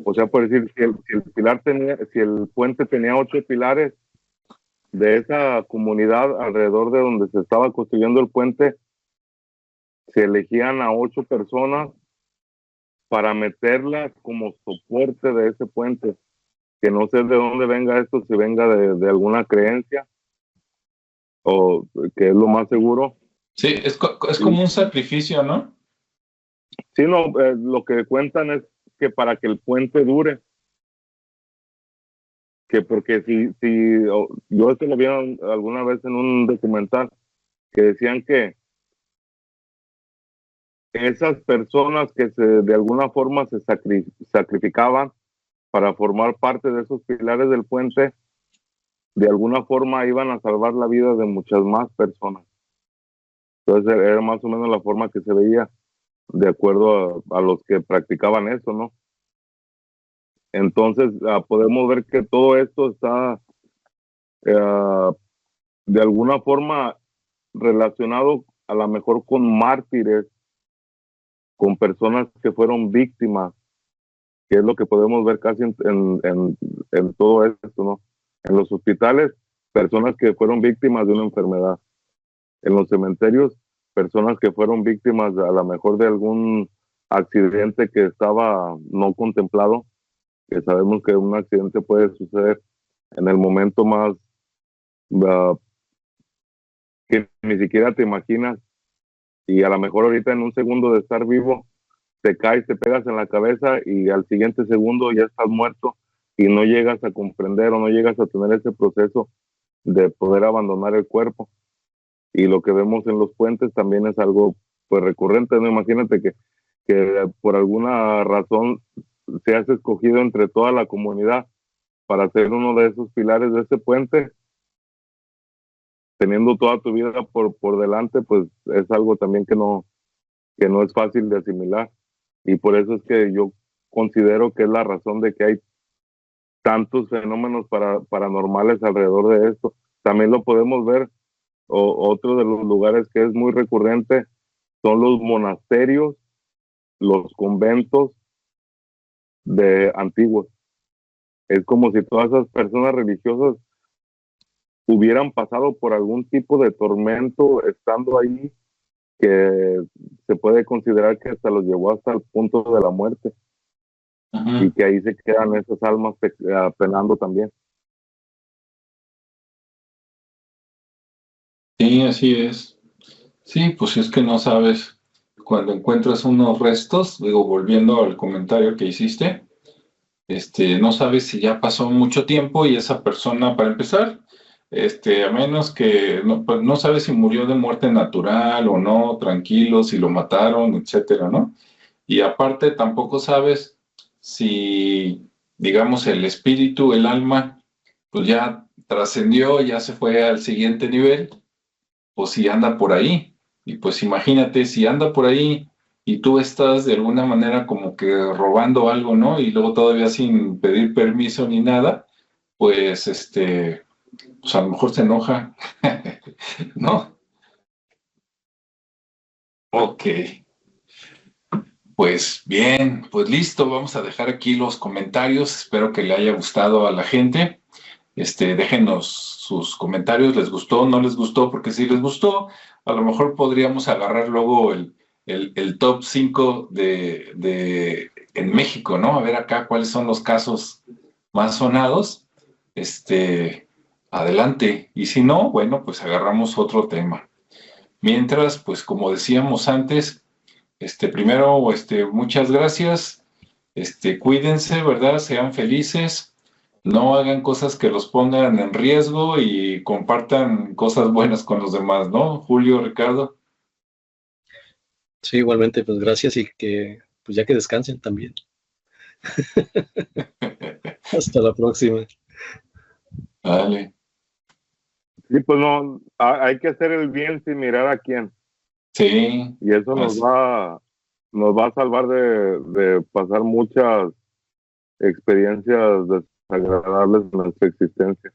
O sea, por decir, si el puente tenía 8 pilares, de esa comunidad alrededor de donde se estaba construyendo el puente, se elegían a 8 personas para meterlas como soporte de ese puente, que no sé de dónde venga esto, si venga de alguna creencia o que es lo más seguro. Sí, es como un sacrificio, ¿no? Sí, no, lo que cuentan es que para que el puente dure, que porque yo esto lo vi alguna vez en un documental, que decían que esas personas que de alguna forma se sacrificaban para formar parte de esos pilares del puente, de alguna forma iban a salvar la vida de muchas más personas. Entonces era más o menos la forma que se veía de acuerdo a los que practicaban eso, ¿no? Entonces podemos ver que todo esto está de alguna forma relacionado a lo mejor con mártires, con personas que fueron víctimas, que es lo que podemos ver casi en todo esto, ¿no? En los hospitales, personas que fueron víctimas de una enfermedad. En los cementerios, personas que fueron víctimas a lo mejor de algún accidente que estaba no contemplado, que sabemos que un accidente puede suceder en el momento más que ni siquiera te imaginas, y a lo mejor ahorita en un segundo de estar vivo, te caes, te pegas en la cabeza y al siguiente segundo ya estás muerto y no llegas a comprender o no llegas a tener ese proceso de poder abandonar el cuerpo. Y lo que vemos en los puentes también es algo pues recurrente, ¿no? Imagínate que por alguna razón seas escogido entre toda la comunidad para ser uno de esos pilares de ese puente, teniendo toda tu vida por delante, pues es algo también que no es fácil de asimilar. Y por eso es que yo considero que es la razón de que hay tantos fenómenos paranormales alrededor de esto. También lo podemos ver, otro de los lugares que es muy recurrente son los monasterios, los conventos de antiguos. Es como si todas esas personas religiosas hubieran pasado por algún tipo de tormento estando ahí, que se puede considerar que hasta los llevó hasta el punto de la muerte. Ajá. Y que ahí se quedan esas almas penando también. Sí, así es. Sí, pues es que no sabes, cuando encuentras unos restos, digo, volviendo al comentario que hiciste, no sabes si ya pasó mucho tiempo y esa persona, para empezar, a menos que no, pues no sabes si murió de muerte natural o no, tranquilo, si lo mataron, etcétera, ¿no? Y aparte tampoco sabes si, digamos, el espíritu, el alma, pues ya trascendió, ya se fue al siguiente nivel, o si anda por ahí. Y pues imagínate, si anda por ahí y tú estás de alguna manera como que robando algo, ¿no? Y luego todavía sin pedir permiso ni nada, pues pues a lo mejor se enoja, ¿no? Ok, pues bien, pues listo, vamos a dejar aquí los comentarios, espero que le haya gustado a la gente. Déjenos sus comentarios, ¿les gustó, no les gustó? Porque si les gustó, a lo mejor podríamos agarrar luego el top 5 en México, ¿no? A ver acá cuáles son los casos más sonados. Adelante. Y si no, bueno, pues agarramos otro tema. Mientras, pues como decíamos antes, primero, muchas gracias. Cuídense, ¿verdad? Sean felices, no hagan cosas que los pongan en riesgo y compartan cosas buenas con los demás, ¿no? Julio, Ricardo. Sí, igualmente, pues gracias y que, pues ya que descansen también. Hasta la próxima. Dale. Sí, pues no, hay que hacer el bien sin mirar a quién. Sí. Y eso nos va a salvar de pasar muchas experiencias desagradables en nuestra existencia.